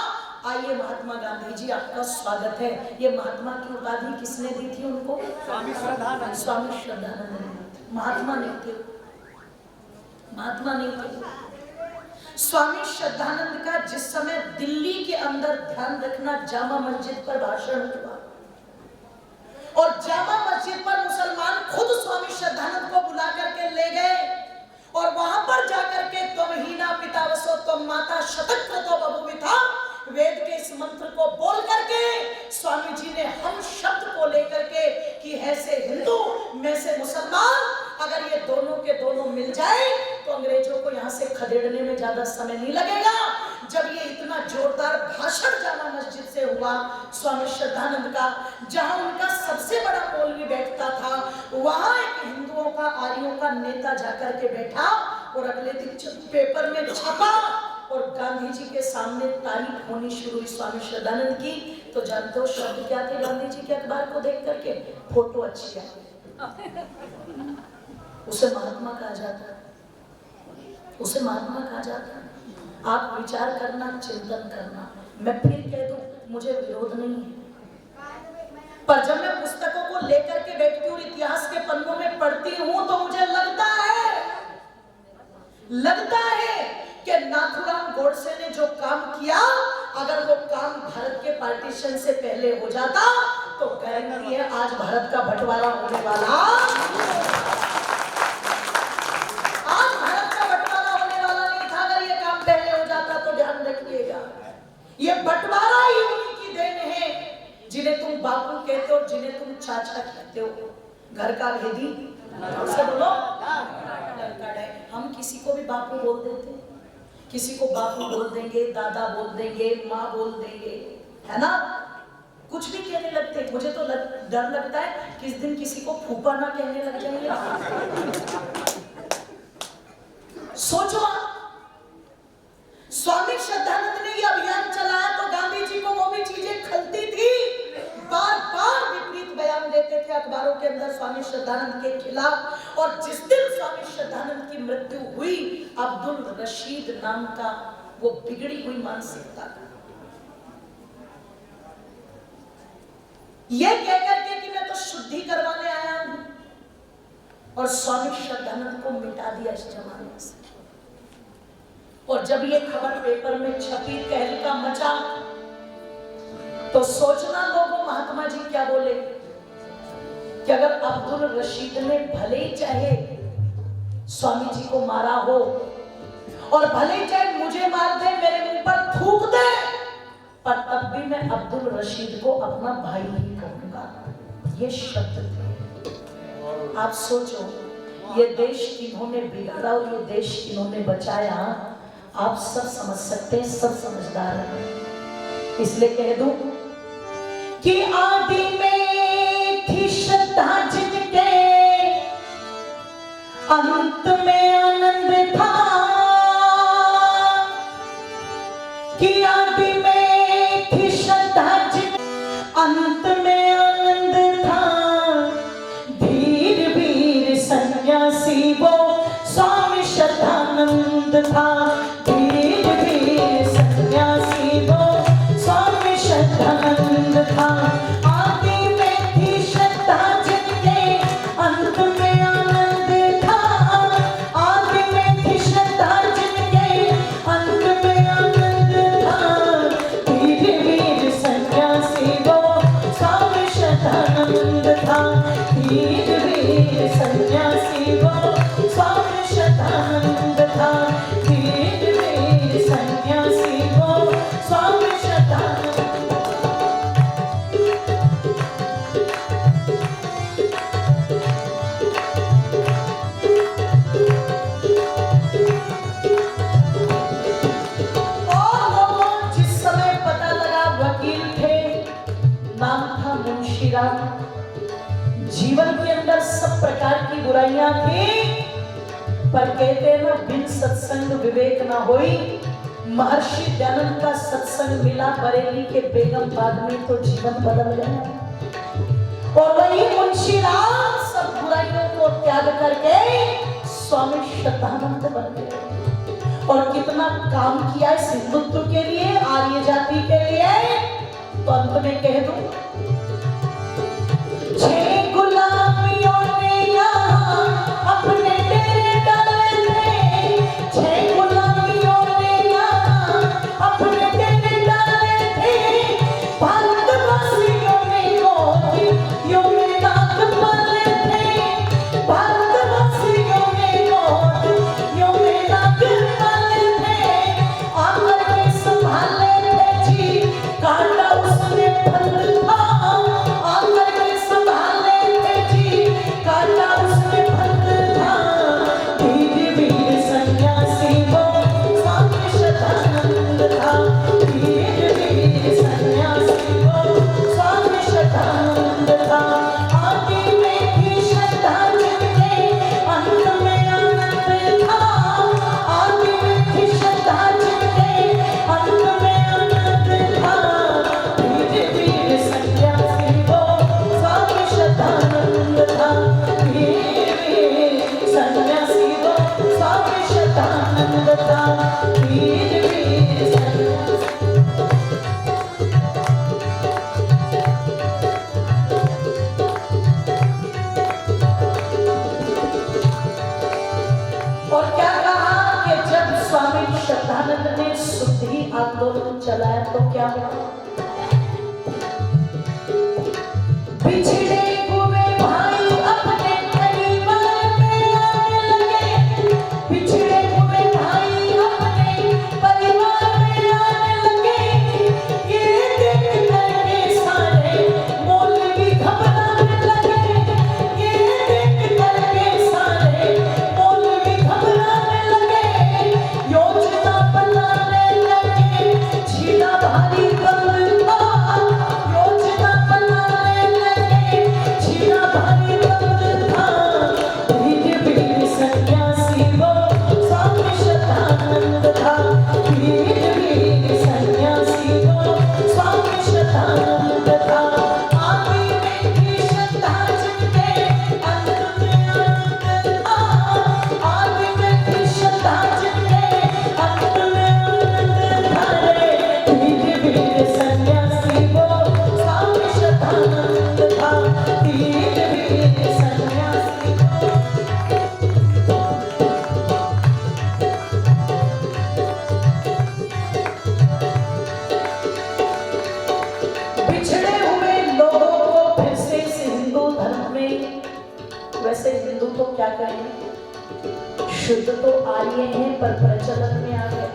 S3: आइए महात्मा गांधी जी आपका स्वागत है। ये महात्मा की उपाधि किसने दी थी उनको?
S4: स्वामी श्रद्धानंद।
S3: स्वामी श्रद्धानंद ने, महात्मा नहीं थे, महात्मा नहीं थे। स्वामी श्रद्धानंद का जिस समय दिल्ली के अंदर, ध्यान रखना, जामा मस्जिद पर भाषण हुआ और जामा मस्जिद पर मुसलमान खुद स्वामी श्रद्धानंद को बुला करके ले गए और वहां पर जाकर के त्वमहीना पितावसो त्वम माता शतक्रतो बभूविथा, वेद के इस मंत्र को बोल करके स्वामी जी ने हम शब्द को लेकर के कि है से हिंदू मैं से मुसलमान, अगर ये दोनों के दोनों मिल जाए तो अंग्रेजों को यहाँ से खदेड़ने में ज्यादा समय नहीं लगेगा। जब ये इतना जोरदार भाषण जामा मस्जिद से हुआ स्वामी श्रद्धानंद का, जहां उनका सबसे बड़ा मौलवी बैठता था, वहां एक हिंदुओं का, आर्यों का नेता जाकर के बैठा और अगले दिन पेपर में छपा और गांधी जी के सामने तारीफ होनी शुरू हुई स्वामी श्रद्धानंद की। तो जानते हो शब्द क्या थे गांधी जी के अखबार को देख करके? फोटो अच्छी है, उसे महात्मा कहा जाता है, उसे महात्मा कहा जाता है। आप विचार करना, चिंतन करना। मैं फिर कह दूं मुझे विरोध नहीं है, पर जब मैं पुस्तकों को लेकर के बैठती हूँ, इतिहास के पन्नों में पढ़ती हूँ, तो मुझे लगता है कि नाथूराम गोडसे ने जो काम किया, अगर वो काम भारत के पार्टीशन से पहले हो जाता तो गारंटी है आज भारत का बंटवारा होने वाला, आज भारत का बंटवारा होने वाला नहीं था। अगर ये काम पहले हो जाता तो ध्यान रखिएगा, ये बंटवारा ही उन्हीं की देन है जिन्हें तुम बापू कहते हो, जिन्हें तुम चाचा कहते हो। घर का भेदी से बोलो, हम किसी को भी बापू बोल देते, किसी को बापू बोल देंगे, दादा बोल देंगे, माँ बोल देंगे, है ना, कुछ भी कहने लगते। मुझे तो डर लगता है किस दिन किसी को फूफा ना कहने लग जाएंगे। सोचो आप, स्वामी श्रद्धानंद ने ये अभियान चलाया तो गांधी जी को वो भी चीजें खलती थी, बार बार विपरीत बयान देते थे अखबारों के अंदर स्वामी श्रद्धानंद के खिलाफ। और जिस दिन स्वामी श्रद्धानंद की मृत्यु हुई, अब्दुल रशीद नाम का वो बिगड़ी हुई मानसिकता, ये कहकर के कि मैं तो शुद्धि करवाने आया हूं, और स्वामी श्रद्धानंद को मिटा दिया इस जमाने से। और जब ये खबर पेपर में छपी, तहलका मचा, तो सोचना लोगों महात्मा जी क्या बोले कि अगर अब्दुल रशीद ने भले ही चाहे स्वामी जी को मारा हो और भले ही चाहे मुझे मार दे, मेरे मुंह पर थूक दे, पर तब भी मैं अब्दुल रशीद को अपना भाई ही कहूंगा। ये शब्द थे। आप सोचो, ये देश किन्होंने बिगाड़ा और ये देश किन्होंने बचाया, आप सब समझ सकते हैं, सब समझदार हैं। इसलिए कह दूं कि आदि में थी श्रद्धा जिनके, अंत में आनंद था, कि आदि में थी श्रद्धा जिनके, अंत में आनंद था, धीर वीर सन्यासी वो स्वामी श्रद्धानंद था, धीर वीर सन्यासी वो स्वामी श्रद्धानंद था। आदि में थी श्रद्धा जिनके, अंत में आनंद था, आदि में थी श्रद्धा जिनके, अंत में आनंद था, धीर वीर सन्यासी वो स्वामी श्रद्धानंद था, धीर वीर सन्यासी वो स्वामी श्रद्धानंद था, धीर वीर सन्यासी वो स्वामी श्रद्धानंद। और लोगों, जिस समय पता लगा वकील थे, नाम था मुंशीराम, जीवन के अंदर सब प्रकार की बुराइयां थी, पर कहते ना बिन सत्संग विवेक ना होई। महर्षि दयानंद का सत्संग मिला बरेली के बेगम बाग में, तो जीवन बदल गया। और वही मुंशीराम सब बुराइयों को त्याग करके स्वामी श्रद्धानंद बन गए। और कितना काम किया इस हिंदुत्व के लिए, आर्य जाति के लिए। तो अंत में कह दूं, 6 गुलामियों ने यहाँ अपने डेरे डाले थे, 6 गुलामियों ने यहाँ अपने डेरे डाले थे, भारतवासियों ने गोदियों में नाथ पाले थे, भारतवासियों ने गोदियों में नाथ पाले थे, आकर के संभाले थे जी, काटा उसने फल था, आकर के संभाले थे जी, काटा उसने फल था, धीर वीर सन्यासी वो स्वामी श्रद्धानंद था, धीर वीर सन्यासी वो स्वामी श्रद्धानंद था। आदि में थी श्रद्धा जिनके, अंत में आनंद था, आदि में थी श्रद्धा जिनके, अंत में आनंद था, धीर वीर सन्यासी वो स्वामी श्रद्धानंद था, धीर वीर सन्यासी वो स्वामी श्रद्धानंद था, धीर वीर सन्यासी। और क्या कहा कि जब स्वामी श्रद्धानंद ने शुद्धि आंदोलन चलाया तो क्या हुआ? बिछड़े हुए भाई अपने परिवार में आने लगे, बिछड़े हुए भाई अपने परिवार में आने लगे, ये देख करके सारे मौलवी घबराने लगे, ये देख करके सारे मौलवी घबराने लगे, योजना बनाने लगे, छीना भारी बंद था, योजना बनाने लगे, इस हिंदू धर्म में, वैसे हिंदू तो क्या कहें, शुद्ध तो आर्य हैं पर प्रचलन में आ गए,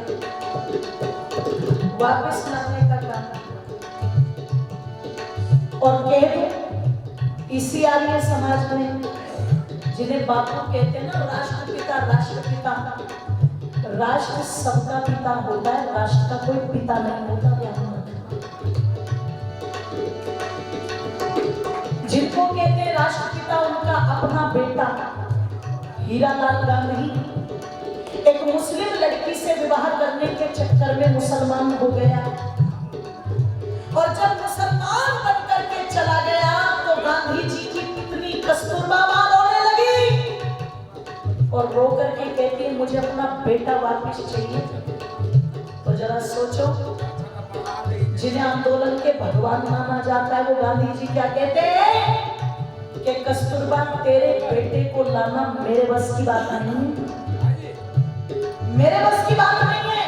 S3: वापस लाने का काम। और कह दो इसी आर्य समाज में जिन्हें बापू कहते हैं ना, राष्ट्रपिता, राष्ट्रपिता, राष्ट्र सबका पिता होता है, राष्ट्र का कोई पिता नहीं होता। जिनको कहते हैं राष्ट्रपिता, उनका अपना बेटा हीरालाल गांधी एक मुस्लिम लड़की से विवाह करने के चक्कर में मुसलमान हो गया, और जब मुसलमान बनकर के चला गया तो गांधी जी की पत्नी कस्तूरबा रोने लगी और रो करके कहती है मुझे अपना बेटा वापस चाहिए। तो जरा सोचो, जिन्हें आंदोलन के भगवान माना जाता है, वो गांधी जी क्या कहते हैं कि कस्तूरबा तेरे बेटे को लाना मेरे बस की बात नहीं है, मेरे बस की बात नहीं है।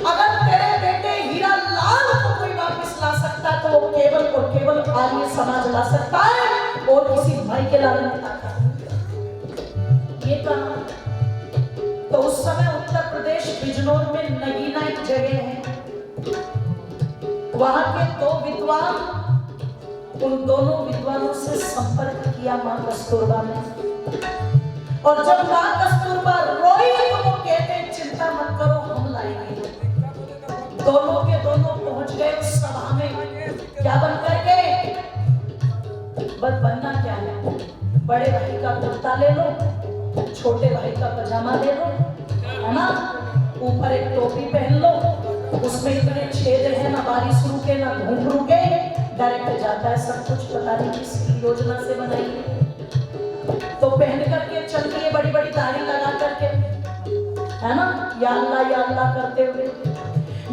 S3: अगर तेरे बेटे हीरालाल को कोई वापस ला सकता तो वो केवल और केवल आर्य समाज ला सकता है, और किसी भाई के लाने में ताकत नहीं। ये कहा तो उस समय उत्तर प्रदेश बिजनौर में नगीना एक जगह है, वहां के दो विद्वान, उन दोनों विद्वानों से संपर्क किया मां कस्तूरबा ने, और जब मां कस्तूरबा रोई तो वो कहते चिंता मत करो हम लाएंगे। दोनों के दोनों पहुंच गए उस सभा में, क्या बन करके, बस बनना क्या है, बड़े भाई का कुर्ता ले लो, छोटे भाई का पजामा ले लो, है ना, ऊपर एक टोपी पहन लो, उसमें इतने छेद है, ना बारिश रुके ना धूप रुके, डायरेक्ट जाता है, सब कुछ पता नहीं किसकी योजना से बनाई है। तो पहन करके चलती है, बड़ी बड़ी दाढ़ी लगा करके, है ना, या अल्लाह करते हुए।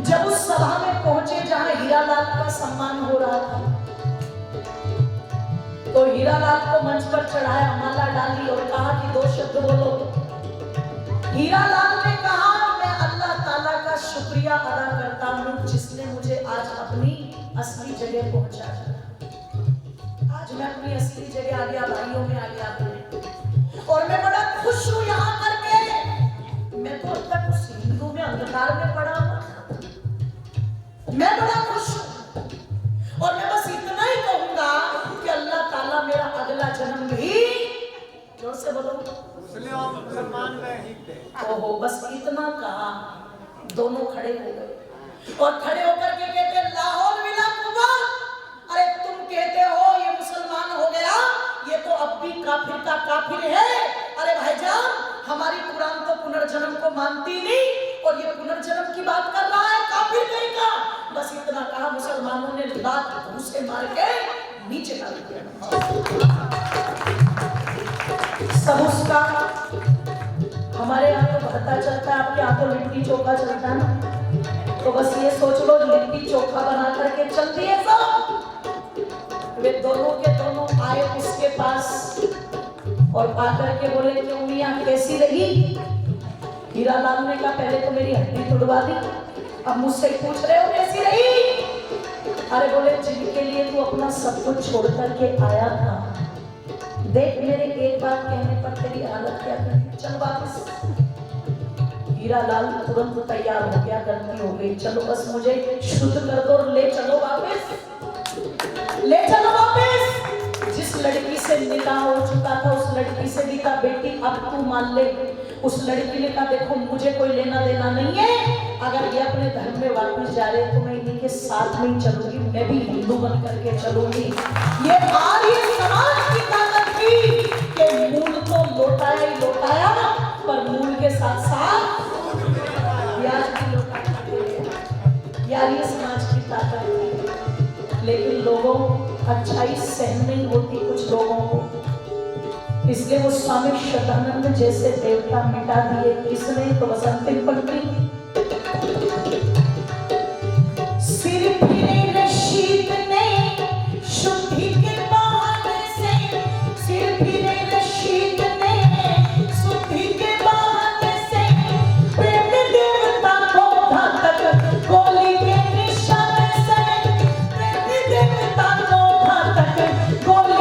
S3: जब उस सभा में पहुंचे जहां हीरालाल का सम्मान हो रहा था, तो हीरालाल को मंच पर चढ़ाया, माला डाली और कहा कि दो शब्द बोलो। हीरालाल ने कहा मैं अल्लाह ताला का शुक्रिया अदा करता हूं जिसने मुझे आज अपनी असली जगह पहुंचाया। आज मैं अपनी असली जगह आ गया, भाइयों में आ गया, और मैं बड़ा खुश हूं यहाँ करके। मैं तो अब तक उस हिंदू में अंधकार में पड़ा हुआ, मैं बड़ा खुश हूं, और मैं बस इतना ही कहूंगा कि अल्लाह ताला मेरा अगला जन्म भी, जोर से बोलो,
S4: मुसलमान में ही थे।
S3: ओहो, बस इतना कहा, दोनों खड़े हो गए और खड़े होकर के कहते लाहौर विला कुबा, अरे तुम कहते हो ये मुसलमान हो गया, ये तो अब भी काफिर का काफिर है। अरे भाईजान, हमारी कुरान तो पुनर्जन्म को मानती नहीं, और ये पुनर्जन्म की बात कर रहा है, काफिर कहीं का। बस इतना कहा, मुसलमानों ने लात घूंसे मार के नीचे डाल दिया। सब उसका हमारे यहाँ तो भरता चलता है, आपके यहाँ तो लिट्टी चोखा चलता है ना, तो बस ये सोच लो लिट्टी चोखा बना करके चलती है सब। वे दोनों के दोनों आए उसके पास और आकर के बोले कि मियां कैसी रही। हीरालाल ने कहा पहले तो मेरी हड्डी तोड़वा दी, अब मुझसे पूछ रहे हो कैसी रही। अरे बोले जिनके लिए तू अपना सब कुछ छोड़ करके आया था, देख मेरे एक बात कहने पर तेरी हालत क्या करती, चल वापस। हीरालाल तुरंत तैयार हो गया, गलती हो गई, चलो बस मुझे शुद्ध कर दो, ले चलो वापस, ले चलो वापस। जिस लड़की से निकाह हो चुका था उस लड़की से भी कहा बेटी अब तू मान ले। उस लड़की ने कहा देखो मुझे कोई लेना देना नहीं है, अगर ये अपने धर्म में वापस जा रहे तो मैं इन्हीं के साथ में ही चलूंगी, मैं भी हिंदू बन करके चलूंगी। ये आर्य समाज की ताकत थी कि मूल तो लौटाया ही लौटाया, पर मूल के साथ साथ ब्याज भी लौटाया। आर्य समाज की ताकत थी, लेकिन लोगों अच्छाई सहन नहीं होती कुछ लोगों को, इसलिए वो स्वामी शतानंद जैसे देवता मिटा दिए। किसने? तो बस अंतिम पंक्ति, सिर फिरे रशीद ने शुद्धि के बहाने से, सिर फिरे रशीद ने शुद्धि के बहाने से, प्रेम देवता को घातक गोली के निशाने से, प्रेम देवता को घातक गोली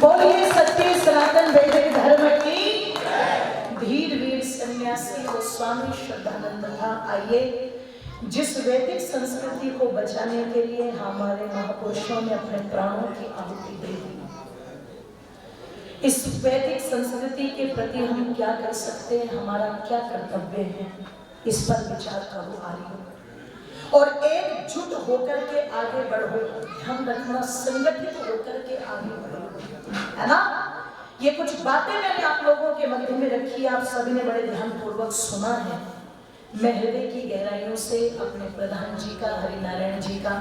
S3: बोलिए सच्चे सनातन वैदिक धर्म की धीर वीर सन्यासी गोस्वामी श्रद्धानंद था। आइए, जिस वैदिक संस्कृति को बचाने के लिए हमारे महापुरुषों ने अपने प्राणों की आहुति दे दी, इस वैदिक संस्कृति के प्रति हम क्या कर सकते हैं, हमारा क्या कर्तव्य है, इस पर विचार करो आर्यों, और एकजुट होकर के आगे बढ़ो। ध्यान रखना, संगठित होकर के आगे बढ़ो, है ना। ये कुछ बातें मैंने आप लोगों के मध्य में रखी, आप सभी ने बड़े ध्यानपूर्वक सुना है। मैं हृदय की गहराइयों से अपने प्रधान जी का, हरिनारायण जी का